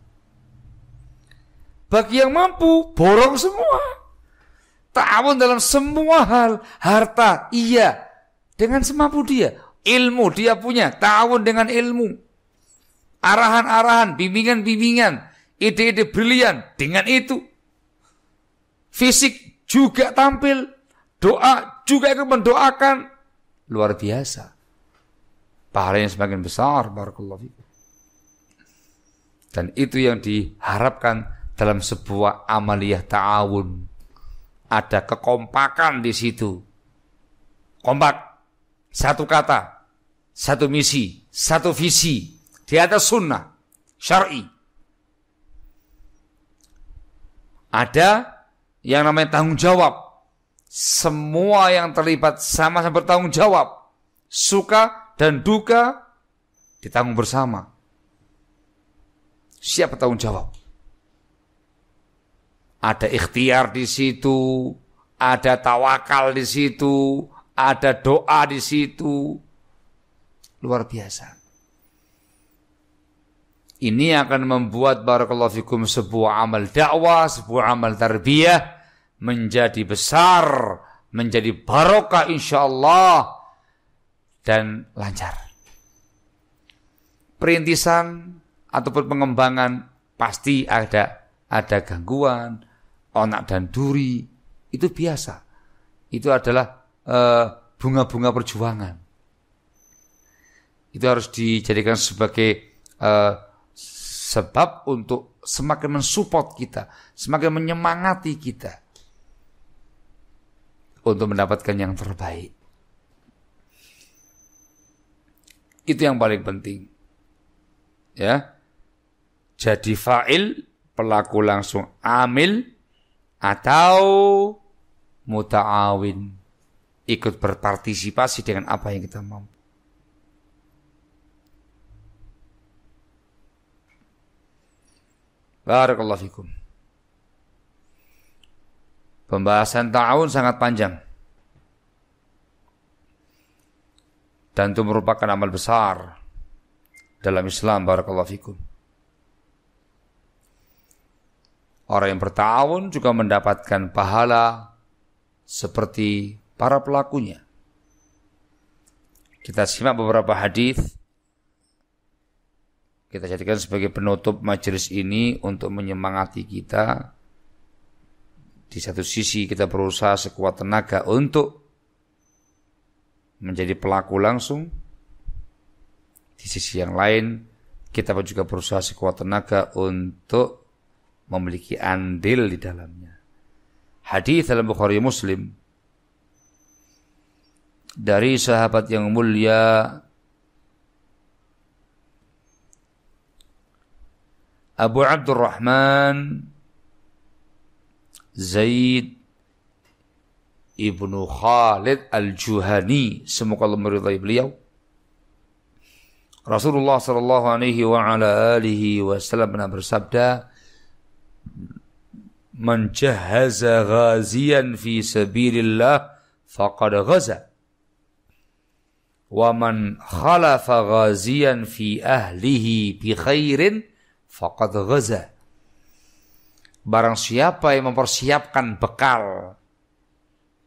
Bagi yang mampu, borong semua. Ta'awun dalam semua hal. Harta, iya. Dengan semampu dia. Ilmu dia punya, ta'awun dengan ilmu. Arahan-arahan, bimbingan-bimbingan. Ide-ide brilian, dengan itu. Fisik juga tampil. Doa juga ikut mendoakan. Luar biasa. Pahalanya semakin besar. Barakallahu fikum. Dan itu yang diharapkan dalam sebuah amaliyah ta'awun. Ada kekompakan di situ. Kompak. Satu kata. Satu misi. Satu visi. Di atas sunnah. Syar'i. Ada yang namanya tanggung jawab. Semua yang terlibat sama-sama bertanggung jawab. Suka dan duka ditanggung bersama. Siapa tanggung jawab? Ada ikhtiar di situ, ada tawakal di situ, ada doa di situ. Luar biasa. Ini akan membuat barakallahu fikum sebuah amal dakwah, sebuah amal tarbiyah menjadi besar, menjadi barokah insyaallah dan lancar. Perintisan ataupun pengembangan pasti ada gangguan, onak dan duri, itu biasa. Itu adalah bunga-bunga perjuangan. Itu harus dijadikan sebagai sebab untuk semakin mensupport kita, semakin menyemangati kita untuk mendapatkan yang terbaik. Itu yang paling penting. Ya. Jadi fa'il, pelaku langsung amil, atau muta'awin, ikut berpartisipasi dengan apa yang kita mampu. Barakallahu fikum. Pembahasan ta'awun sangat panjang. Dan itu merupakan amal besar dalam Islam. Barakallahu fikum. Orang yang berta'awun juga mendapatkan pahala seperti para pelakunya. Kita simak beberapa hadis. Kita jadikan sebagai penutup majelis ini untuk menyemangati kita. Di satu sisi kita berusaha sekuat tenaga untuk menjadi pelaku langsung. Di sisi yang lain kita juga berusaha sekuat tenaga untuk memiliki andil di dalamnya. Hadis dalam Bukhari Muslim dari sahabat yang mulia Abu Abdurrahman Zaid ibnu Khalid al-Juhani, semoga Allah meridai beliau. Rasulullah sallallahu alaihi wa ala alihi wasallam pernah bersabda, "Man jahaza ghaziyan fi sabilillah faqad ghaza. Wa man khalafa ghaziyan fi ahlihi bi khairin faqad ghaza." Barang siapa yang mempersiapkan bekal,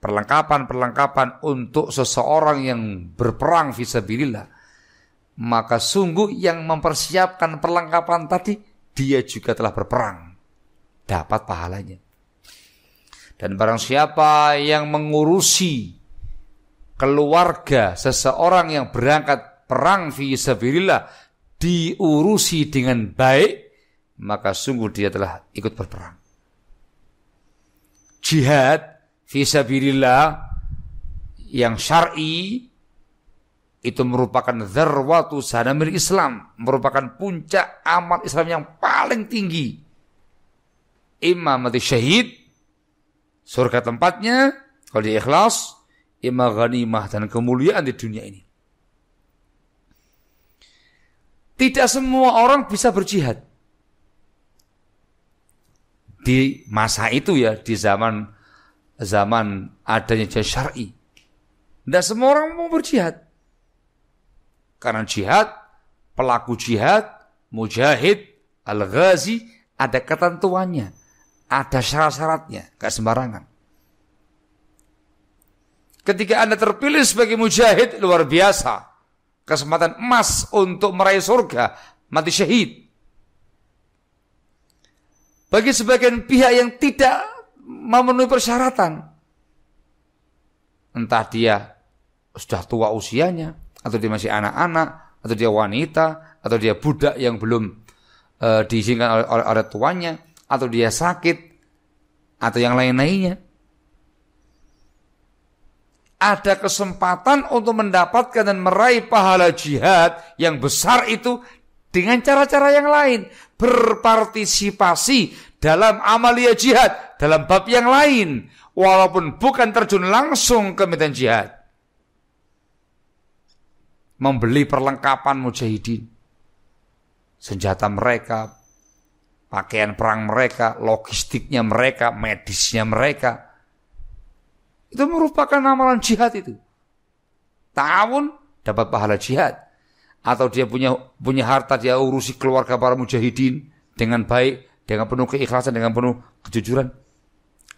perlengkapan untuk seseorang yang berperang fi sabilillah, maka sungguh yang mempersiapkan perlengkapan tadi, dia juga telah berperang, dapat pahalanya. Dan barang siapa yang mengurusi keluarga seseorang yang berangkat perang fi sabilillah, diurusi dengan baik, maka sungguh dia telah ikut berperang. Jihad fi sabilillah yang syar'i itu merupakan dzarwatu sanamil Islam, merupakan puncak amal Islam yang paling tinggi. Imma mati syahid, surga tempatnya kalau dia ikhlas, imma ghanimah dan kemuliaan di dunia ini. Tidak semua orang bisa berjihad. Di masa itu ya, di zaman adanya jihad syar'i, tidak semua orang mau berjihad. Karena jihad, pelaku jihad, mujahid, al-ghazi, ada ketentuannya, ada syarat-syaratnya, gak sembarangan. Ketika Anda terpilih sebagai mujahid, luar biasa, kesempatan emas untuk meraih surga, mati syahid. Bagi sebagian pihak yang tidak memenuhi persyaratan, entah dia sudah tua usianya, atau dia masih anak-anak, atau dia wanita, atau dia budak yang belum diizinkan oleh tuannya, atau dia sakit, atau yang lain-lainnya. Ada kesempatan untuk mendapatkan dan meraih pahala jihad yang besar itu dengan cara-cara yang lain. Berpartisipasi dalam amalia jihad, dalam bab yang lain, walaupun bukan terjun langsung ke medan jihad. Membeli perlengkapan mujahidin, senjata mereka, pakaian perang mereka, logistiknya mereka, medisnya mereka. Itu merupakan amalan jihad itu. Ta'awun dapat pahala jihad. Atau dia punya harta, dia urusi keluarga para mujahidin dengan baik, dengan penuh keikhlasan, dengan penuh kejujuran.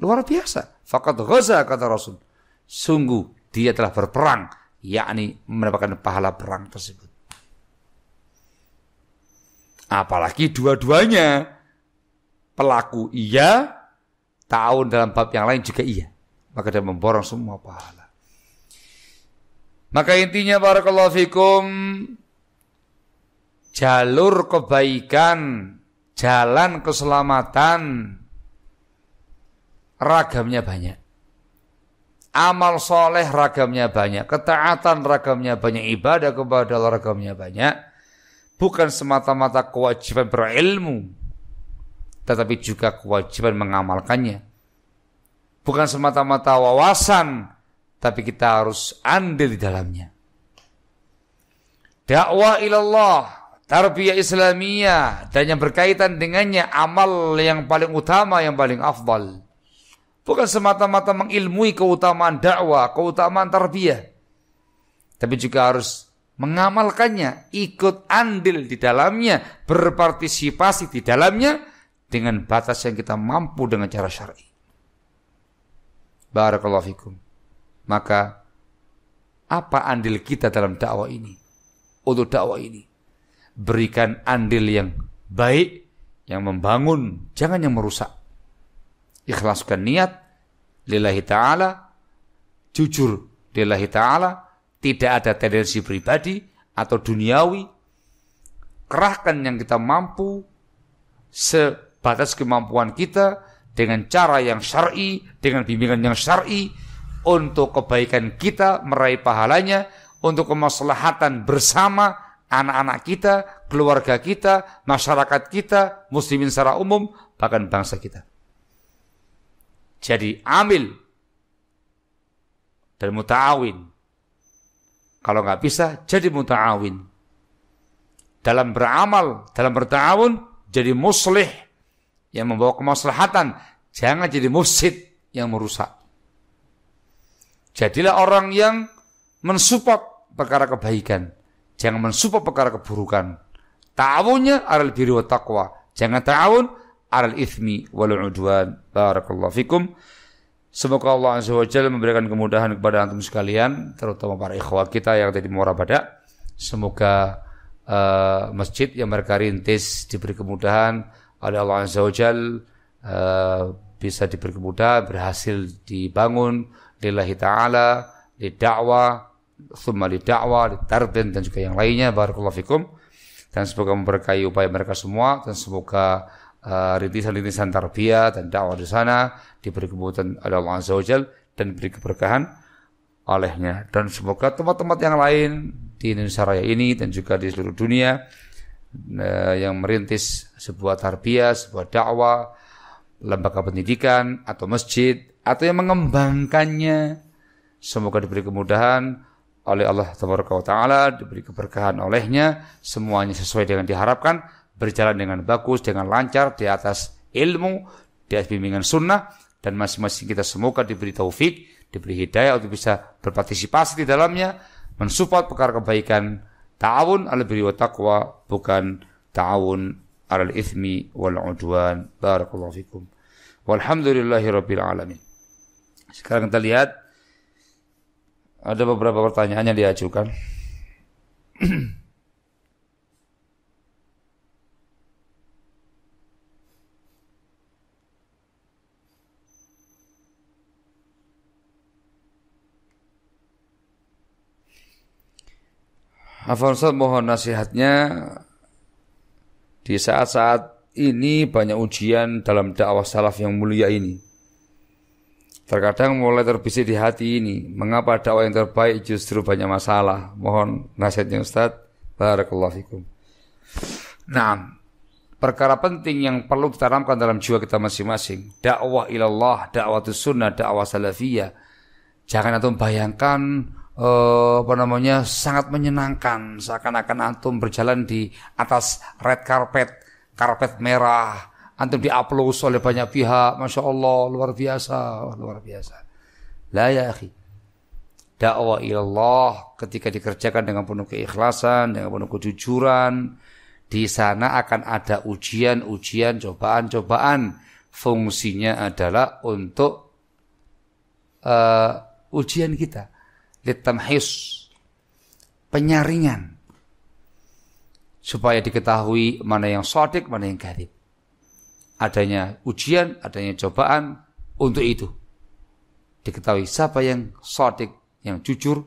Luar biasa. Faqad ghaza, kata Rasul. Sungguh dia telah berperang, yakni mendapatkan pahala perang tersebut. Apalagi dua-duanya, pelaku iya, ta'awun dalam bab yang lain juga iya. Maka dia memborong semua pahala. Maka intinya barakallahu fikum, jalur kebaikan, jalan keselamatan, ragamnya banyak. Amal soleh ragamnya banyak, ketaatan ragamnya banyak, ibadah kepada Allah ragamnya banyak. Bukan semata-mata kewajiban berilmu, tetapi juga kewajiban mengamalkannya. Bukan semata-mata wawasan, tapi kita harus andil di dalamnya. Dakwah ilallah, tarbiyah Islamiyah, dan yang berkaitan dengannya amal yang paling utama, yang paling afdal. Bukan semata-mata mengilmui keutamaan dakwah, keutamaan tarbiyah, tapi juga harus mengamalkannya, ikut andil di dalamnya, berpartisipasi di dalamnya dengan batas yang kita mampu dengan cara syar'i. Barakallahu fikum. Maka apa andil kita dalam dakwah ini? Untuk dakwah ini, berikan andil yang baik, yang membangun, jangan yang merusak. Ikhlaskan niat lillahi ta'ala, jujur lillahi ta'ala, tidak ada tendensi pribadi atau duniawi. Kerahkan yang kita mampu sebatas kemampuan kita dengan cara yang syar'i, dengan bimbingan yang syar'i, untuk kebaikan kita, meraih pahalanya, untuk kemaslahatan bersama anak-anak kita, keluarga kita, masyarakat kita, muslimin secara umum, bahkan bangsa kita. Jadi amil dan muta'awin. Kalau nggak bisa, jadi muta'awin. Dalam beramal, dalam berta'awun, jadi muslih yang membawa kemaslahatan. Jangan jadi mufsid yang merusak. Jadilah orang yang mensupport perkara kebaikan. Jangan mensupport perkara keburukan. Ta'awunnya alal birri wa taqwa. Jangan ta'awun alal ithmi wal udwan. Barakallahu fikum. Semoga Allah Azza wa Jalla memberikan kemudahan kepada antum sekalian, terutama para ikhwah kita yang tadi Muarabada. Semoga masjid yang mereka rintis diberi kemudahan oleh Allah Azza wa Jalla, bisa diberi kemudahan, berhasil dibangun lillahi ta'ala, lidakwah, thumma lidakwah, litarbin dan juga yang lainnya. Barakallahu fikum. Dan semoga memberkahi upaya mereka semua, dan semoga rintisan-rintisan tarbiyah dan dakwah di sana diberi kemudahan oleh Allah Azza wa Jalla dan diberi keberkahan olehnya. Dan semoga tempat-tempat yang lain di Indonesia Raya ini dan juga di seluruh dunia yang merintis sebuah tarbiyah, sebuah dakwah, lembaga pendidikan atau masjid atau yang mengembangkannya, semoga diberi kemudahan oleh Allah Taala, diberi keberkahan olehnya, semuanya sesuai dengan diharapkan, berjalan dengan bagus, dengan lancar di atas ilmu, di atas bimbingan sunnah, dan masing-masing kita semoga diberi taufik, diberi hidayah untuk bisa berpartisipasi di dalamnya, mensupport perkara kebaikan, ta'awun 'alal birri wa taqwa, bukan ta'awun 'alal itsmi wal 'udwan. Barakallahu fikum. Walhamdulillahirabbil alamin. Sekarang kita lihat ada beberapa pertanyaan yang diajukan. Afwan Ustaz, mohon nasihatnya. Di saat-saat ini banyak ujian dalam dakwah salaf yang mulia ini. Terkadang mulai terbesit di hati ini, mengapa dakwah yang terbaik justru banyak masalah? Mohon nasihatnya Ustaz. Barakallahu fikum. Nah, perkara penting yang perlu ditanamkan dalam jiwa kita masing-masing, dakwah ilallah, dakwah sunnah, dakwah salafiyah. Jangan antum bayangkan sangat menyenangkan, seakan-akan antum berjalan di atas red karpet merah, antum diaplaus oleh banyak pihak, masya Allah, luar biasa. La ya akhi, dakwah ilallah ketika dikerjakan dengan penuh keikhlasan, dengan penuh kejujuran, di sana akan ada ujian, cobaan. Fungsinya adalah untuk ujian kita, litamhis, penyaringan, supaya diketahui mana yang shadiq, mana yang kadzib. Adanya ujian, adanya cobaan, untuk itu diketahui siapa yang shadiq, yang jujur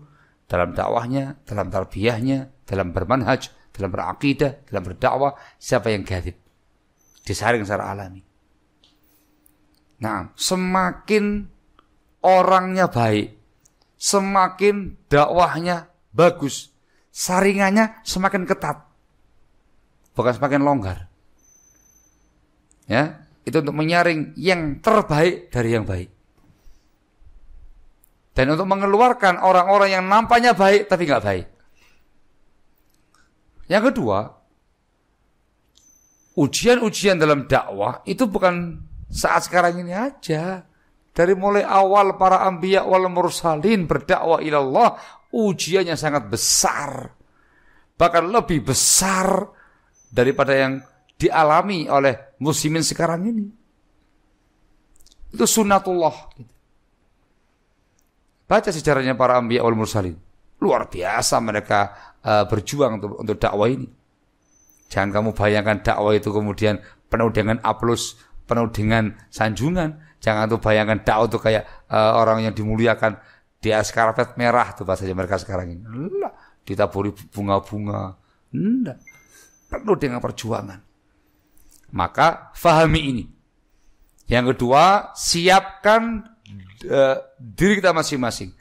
dalam dakwahnya, dalam tarbiyahnya, dalam bermanhaj, dalam beraqidah, dalam berdakwah, siapa yang kadzib. Disaring secara alami. Nah, semakin orangnya baik, semakin dakwahnya bagus, saringannya semakin ketat, bukan semakin longgar. Ya, itu untuk menyaring yang terbaik dari yang baik, dan untuk mengeluarkan orang-orang yang nampaknya baik tapi nggak baik. Yang kedua, ujian-ujian dalam dakwah itu bukan saat sekarang ini aja. Dari mulai awal para anbiya wal mursalin berdakwah ilallah, ujiannya sangat besar. Bahkan lebih besar daripada yang dialami oleh muslimin sekarang ini. Itu sunnatullah. Baca sejarahnya para anbiya wal mursalin. Luar biasa mereka berjuang untuk dakwah ini. Jangan kamu bayangkan dakwah itu kemudian penuh dengan aplaus, penuh dengan sanjungan. Jangan tuh bayangkan dakwah itu kayak orang yang dimuliakan di atas karpet merah tuh bahasanya mereka sekarang ini. Enggak, ditaburi bunga-bunga. Enggak. Penuh dengan perjuangan. Maka fahami ini. Yang kedua, siapkan diri kita masing-masing.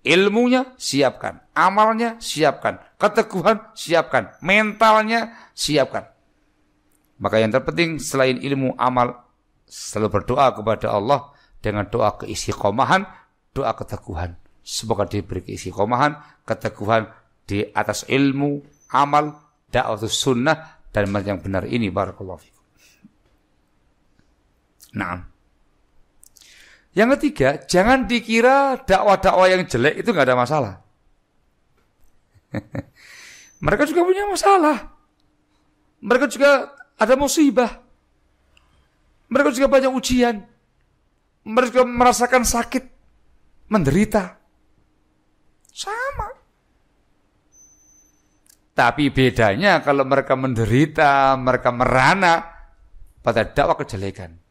Ilmunya siapkan, amalnya siapkan, keteguhan siapkan, mentalnya siapkan. Maka yang terpenting selain ilmu, amal, selalu berdoa kepada Allah dengan doa keistiqomahan, doa keteguhan. Semoga diberi keistiqomahan, keteguhan di atas ilmu, amal, dakwah sunnah dan yang benar ini. Barakallahu fikum. Nah, yang ketiga, jangan dikira dakwah-dakwah yang jelek itu nggak ada masalah. Mereka juga punya masalah. Mereka juga ada musibah. Mereka juga banyak ujian. Mereka juga merasakan sakit, menderita. Sama. Tapi bedanya kalau mereka menderita, mereka merana pada dakwah kejelekan.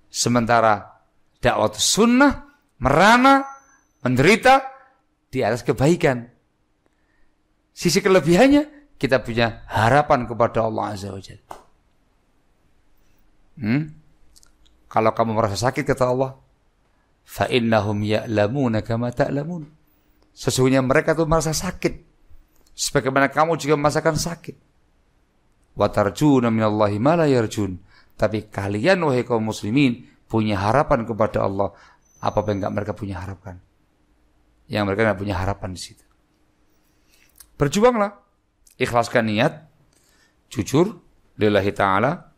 Sementara dakwah sunnah, merana, menderita di atas kebaikan. Sisi kelebihannya, kita punya harapan kepada Allah Azza wa Jalla. Kalau kamu merasa sakit, kata Allah, فَإِنَّهُمْ يَعْلَمُونَ كَمَا تَعْلَمُونَ. Sesungguhnya mereka itu merasa sakit, sebagaimana kamu juga merasakan sakit. وَتَرْجُونَ مِنَ اللَّهِ مَا لَا يَرْجُونَ. Tapi kalian, wahai kaum muslimin, punya harapan kepada Allah apa yang enggak mereka punya harapan. Yang mereka enggak punya harapan di situ. Berjuanglah, ikhlaskan niat, jujur lillahi ta'ala,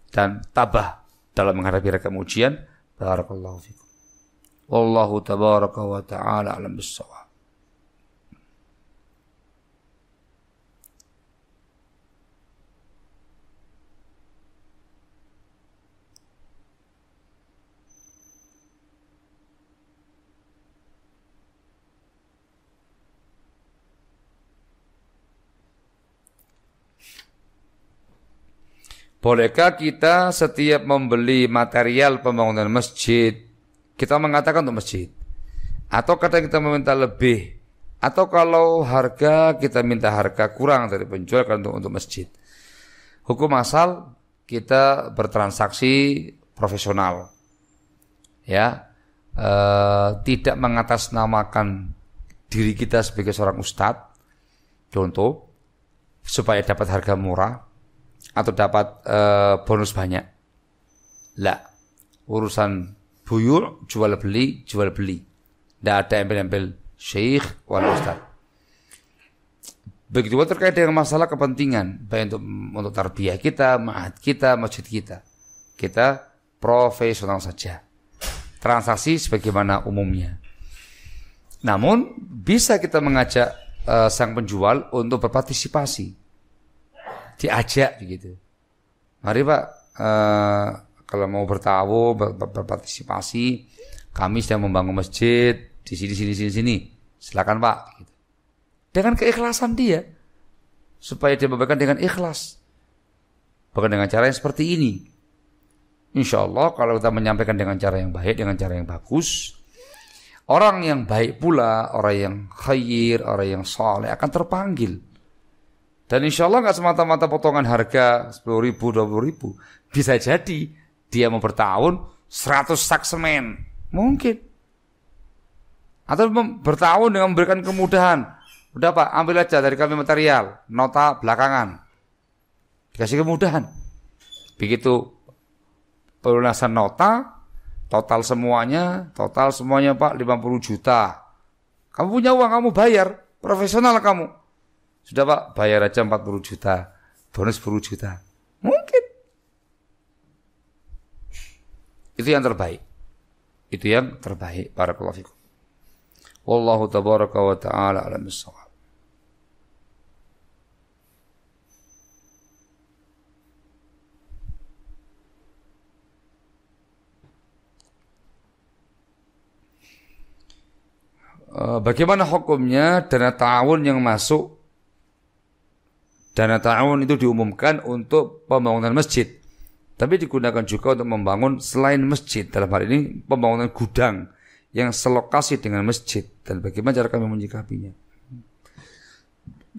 dan tabah dalam menghadapi ragam ujian. Barakallahu fikum. Wallahu tabaraka wa ta'ala alam bis-shawab. Bolehkah kita setiap membeli material pembangunan masjid, kita mengatakan untuk masjid? Atau kadang kita meminta lebih? Atau kalau harga, kita minta harga kurang dari penjual untuk masjid? Hukum asal, kita bertransaksi profesional. Ya, tidak mengatasnamakan diri kita sebagai seorang ustadz, contoh, supaya dapat harga murah, atau dapat bonus banyak. Lah, urusan buyur, jual beli. Tidak ada embel-embel syekh wal ustaz. Begitu juga terkait dengan masalah kepentingan, baik untuk tarbiyah kita, ma'had kita, masjid kita. Kita profesional saja. Transaksi sebagaimana umumnya. Namun bisa kita mengajak sang penjual untuk berpartisipasi. Diajak begitu. Mari Pak, kalau mau berpartisipasi, kami sedang membangun masjid di sini. Silakan Pak. Gitu. Dengan keikhlasan dia, supaya dia membagikan dengan ikhlas, bukan dengan cara yang seperti ini. Insya Allah kalau kita menyampaikan dengan cara yang baik, dengan cara yang bagus, orang yang baik pula, orang yang khair, orang yang saleh akan terpanggil. Dan insya Allah nggak semata-mata potongan harga 10.000, 20.000. Bisa jadi dia mau bertahun 100 sak semen. Mungkin. Atau bertahun dengan memberikan kemudahan. Udah Pak, ambil aja dari kami material. Nota belakangan. Dikasih kemudahan. Begitu pelunasan nota, total semuanya Pak 50 juta. Kamu punya uang, kamu bayar. Profesional kamu. Sudah Pak, bayar aja 40 juta, bonus 10 juta. Mungkin. Itu yang terbaik. Barakallahu fikum. Wallahu tabaraka wa ta'ala alam bis-shawab. Bagaimana hukumnya dana ta'awun yang masuk? Dana ta'awun itu diumumkan untuk pembangunan masjid, tapi digunakan juga untuk membangun selain masjid. Dalam hal ini pembangunan gudang yang selokasi dengan masjid. Dan bagaimana cara kami menyikapinya?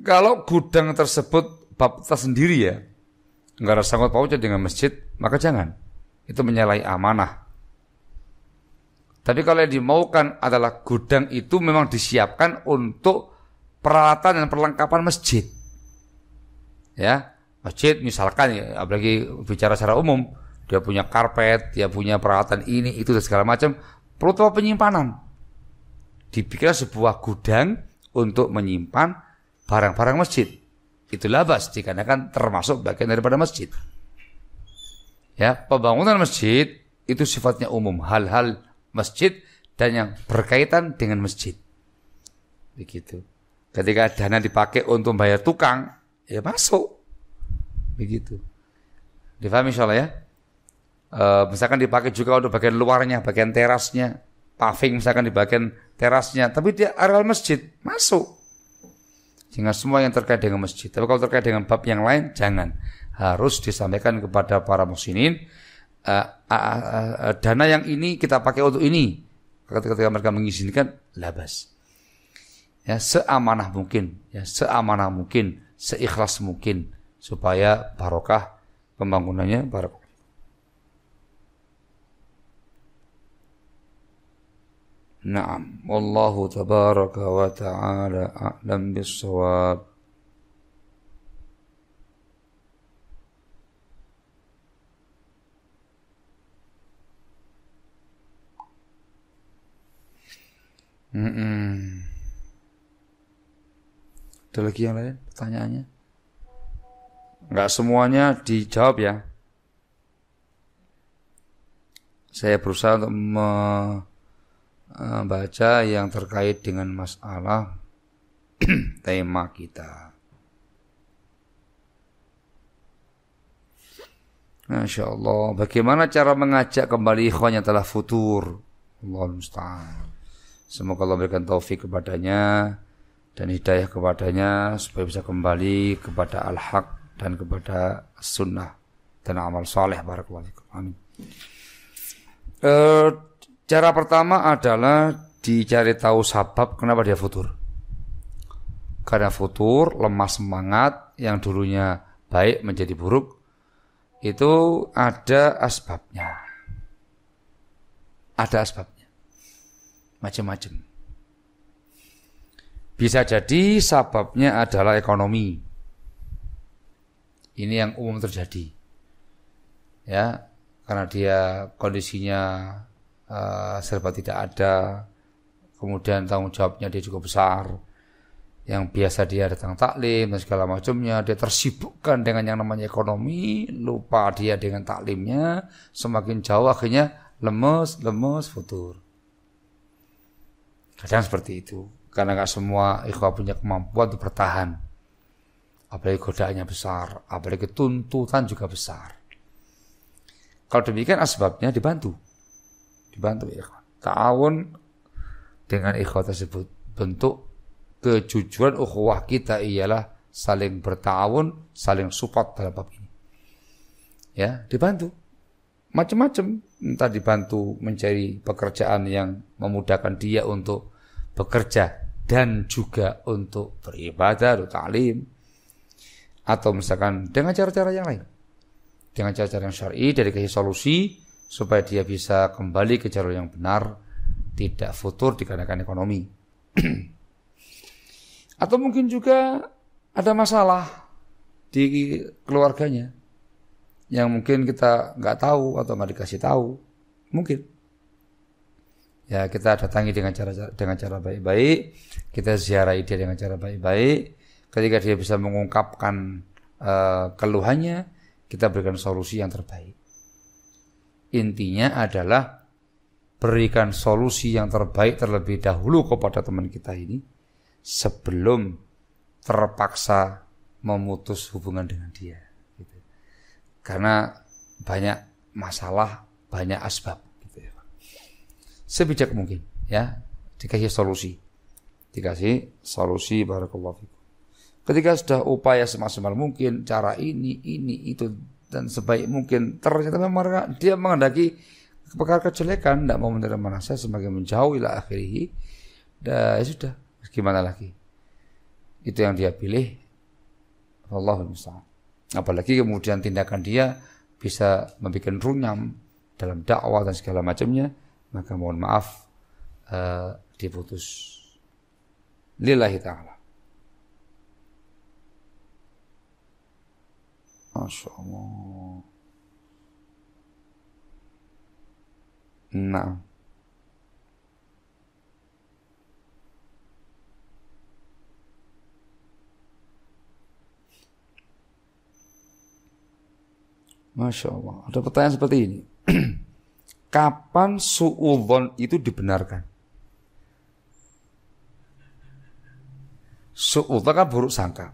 Kalau gudang tersebut bab tersendiri ya, nggak ada sangkut pautnya dengan masjid, maka jangan. Itu menyalahi amanah. Tapi kalau yang dimaukan adalah gudang itu memang disiapkan untuk peralatan dan perlengkapan masjid. Ya, masjid misalkan ya, apalagi bicara secara umum, dia punya karpet, dia punya peralatan ini, itu dan segala macam, perlu tempat penyimpanan. Dibikin sebuah gudang untuk menyimpan barang-barang masjid. Itulah bas, dikarenakan termasuk bagian daripada masjid. Ya, pembangunan masjid itu sifatnya umum, hal-hal masjid dan yang berkaitan dengan masjid. Begitu. Ketika dana dipakai untuk bayar tukang, ya masuk. Begitu. Difahami insyaallah ya? Misalkan dipakai juga untuk bagian luarnya, bagian terasnya, paving misalkan di bagian terasnya, tapi dia areal masjid, masuk. Sehingga semua yang terkait dengan masjid. Tapi kalau terkait dengan bab yang lain, jangan. Harus disampaikan kepada para muslimin, dana yang ini kita pakai untuk ini. Ketika mereka mengizinkan, labas. Ya, seamanah mungkin, seikhlas mungkin, supaya barokah pembangunannya, barokah. Naam, wallahu tabaraka wa ta'ala a'lam bis-shawab. Ada lagi yang lain pertanyaannya? Enggak semuanya dijawab ya. Saya berusaha untuk baca yang terkait dengan masalah tema kita. Masya Allah. Bagaimana cara mengajak kembali ikhwan yang telah futur? Allahul musta'an. Semoga Allah berikan taufik kepadanya dan hidayah kepadanya supaya bisa kembali kepada al-haq dan kepada sunnah dan amal saleh. Barakallahu fikum. Amin. Cara pertama adalah dicari tahu sebab kenapa dia futur. Karena futur, lemah semangat, yang dulunya baik menjadi buruk, itu ada asbabnya. Ada asbabnya. Macam-macam. Bisa jadi sebabnya adalah ekonomi. Ini yang umum terjadi. Ya, karena dia kondisinya serba tidak ada, kemudian tanggung jawabnya dia juga besar, yang biasa dia datang taklim dan segala macamnya, dia tersibukkan dengan yang namanya ekonomi, lupa dia dengan taklimnya, semakin jauh akhirnya lemes, futur. Kadang seperti itu, karena gak semua ikhwah punya kemampuan untuk bertahan, apalagi godaannya besar, apalagi tuntutan juga besar. Kalau demikian asbabnya dibantu ikhwan. Ta'awun dengan ikhwan tersebut. Bentuk kejujuran ukhuwah kita ialah saling berta'awun, saling support dalam bab ini. Ya, dibantu. Macam-macam. Entah dibantu mencari pekerjaan yang memudahkan dia untuk bekerja dan juga untuk beribadah, untuk ta'lim. Atau misalkan dengan cara-cara yang lain. Dengan cara-cara yang syar'i, dari kasih solusi supaya dia bisa kembali ke jalur yang benar, tidak futur dikarenakan ekonomi. Atau mungkin juga ada masalah di keluarganya yang mungkin kita nggak tahu atau nggak dikasih tahu, mungkin. Ya, kita datangi dengan cara baik-baik, kita ziarahi dia dengan cara baik-baik. Ketika dia bisa mengungkapkan keluhannya, kita berikan solusi yang terbaik. Intinya adalah berikan solusi yang terbaik terlebih dahulu kepada teman kita ini sebelum terpaksa memutus hubungan dengan dia. Gitu. Karena banyak masalah, banyak asbab. Gitu ya. Sebijak mungkin, ya, dikasih solusi, barakallahu fikum. Ketika sudah upaya semaksimal mungkin, cara ini, itu, dan sebaik mungkin, ternyata memang dia menghendaki perkara kejelekan, tidak mau menerima nasihat, semakin menjauh ila akhirih, ya sudah, gimana lagi? Itu yang dia pilih. Wallahul musta'an. Apalagi kemudian tindakan dia bisa membuat runyam dalam dakwah dan segala macamnya, maka mohon maaf, diputus. Lillahi ta'ala. Masya Allah. Nah. Masya Allah. Ada pertanyaan seperti ini. Kapan su'udzon itu dibenarkan? Su'udzon kan buruk sangka.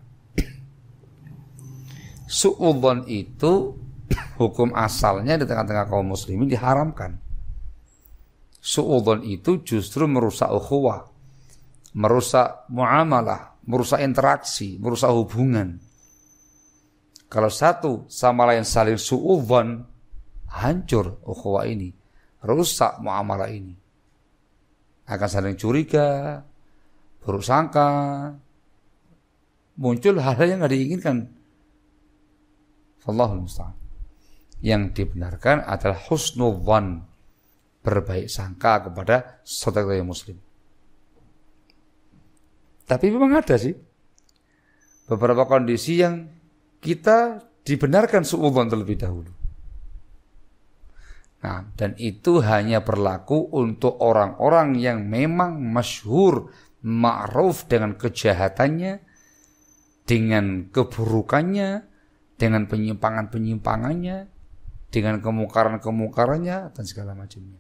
Su'udzon itu hukum asalnya di tengah-tengah kaum muslimin diharamkan. Su'udzon itu justru merusak ukhuwah, merusak muamalah, merusak interaksi, merusak hubungan. Kalau satu sama lain saling su'udzon, hancur ukhuwah ini, rusak muamalah ini. Akan saling curiga, buruk sangka, muncul hal-hal yang tidak diinginkan. Allahul musta'an. Yang dibenarkan adalah husnudzan, berbaik sangka kepada saudara yang muslim. Tapi memang ada sih beberapa kondisi yang kita dibenarkan su'udzan terlebih dahulu. Nah, dan itu hanya berlaku untuk orang-orang yang memang masyhur, ma'ruf dengan kejahatannya, dengan keburukannya, dengan penyimpangan-penyimpangannya, dengan kemungkaran-kemungkarannya, dan segala macamnya.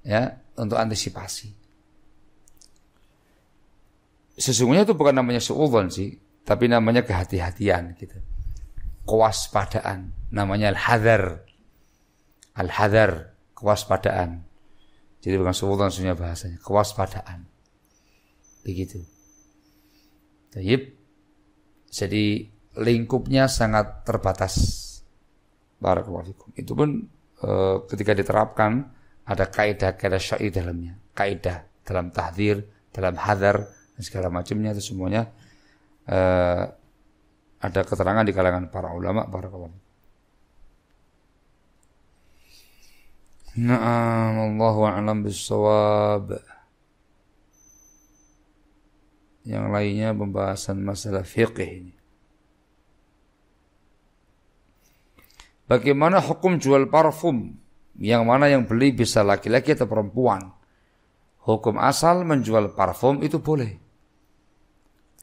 Ya, untuk antisipasi. Sesungguhnya itu bukan namanya su'udzon sih, tapi namanya kehati-hatian gitu. Kewaspadaan, namanya al-hadar. Al-hadar, kewaspadaan. Jadi bukan su'udzon sebenarnya bahasanya, kewaspadaan. Begitu. Jadi lingkupnya sangat terbatas. Barakallahu fikum. Itu pun ketika diterapkan ada kaidah-kaidah syar'i dalamnya. Kaidah dalam tahdzir, dalam hadar dan segala macamnya itu semuanya ada keterangan di kalangan para ulama. Barakallahu fikum. Na'am, Allahu a'lam bis-shawab. Yang lainnya pembahasan masalah fiqh ini. Bagaimana hukum jual parfum? Yang mana yang beli bisa laki-laki atau perempuan? Hukum asal menjual parfum itu boleh.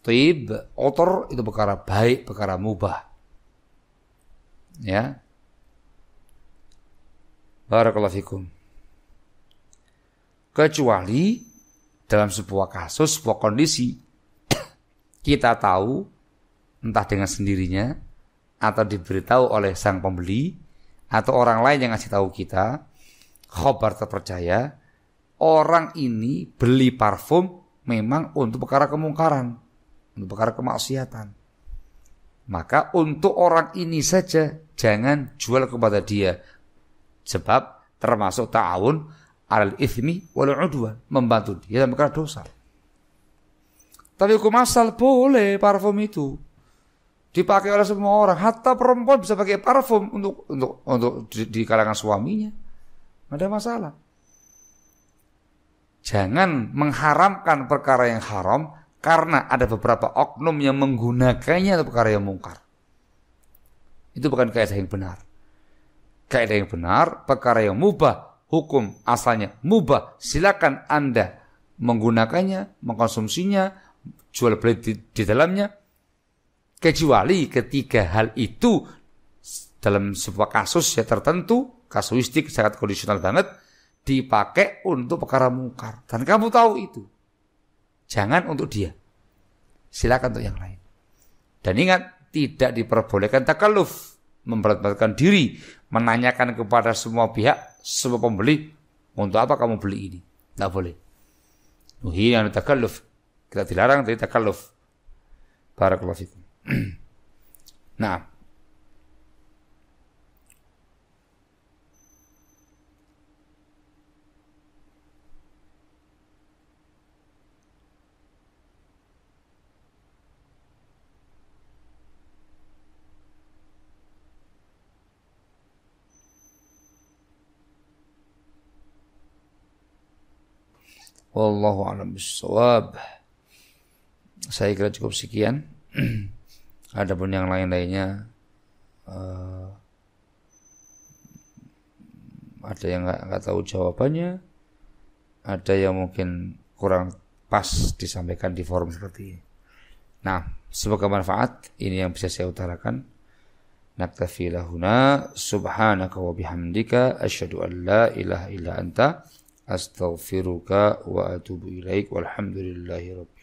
Thib, otor itu perkara baik, perkara mubah. Ya. Barakallahu fikum. Kecuali dalam sebuah kasus, sebuah kondisi kita tahu entah dengan sendirinya atau diberitahu oleh sang pembeli atau orang lain yang ngasih tahu kita, khabar terpercaya, orang ini beli parfum memang untuk perkara kemungkaran, untuk perkara kemaksiatan. Maka untuk orang ini saja jangan jual kepada dia, sebab termasuk ta'awun alal itsmi wal 'udwan, membantu dia dalam perkara dosa. Tapi hukum asal boleh parfum itu dipakai oleh semua orang, hatta perempuan bisa pakai parfum untuk di kalangan suaminya, tidak ada masalah. Jangan mengharamkan perkara yang haram karena ada beberapa oknum yang menggunakannya untuk perkara yang mungkar. Itu bukan kaidah yang benar. Kaidah yang benar, perkara yang mubah, hukum asalnya mubah, silakan Anda menggunakannya, mengkonsumsinya, jual beli di dalamnya. Kecuali ketika hal itu dalam sebuah kasus ya tertentu, kasuistik sangat kondisional banget, dipakai untuk perkara mungkar. Dan kamu tahu itu. Jangan untuk dia. Silakan untuk yang lain. Dan ingat, tidak diperbolehkan takalluf, memberat-beratkan diri, menanyakan kepada semua pihak, semua pembeli, untuk apa kamu beli ini? Tidak boleh. Nuhina takalluf. Kita dilarang dari takalluf. Barakallahu fikum. Nah, Wallahu a'lam bishawab. Saya kira cukup sekian. Adapun yang lain-lainnya ada yang nggak tahu jawabannya, ada yang mungkin kurang pas disampaikan di forum seperti ini. Nah, semoga manfaat. Ini yang bisa saya utarakan. Naktafi lahuna subhanaka wa bihamdika asyhadu an la ilaha illa anta astaghfiruka wa atubu ilaik walhamdulillahi rabbil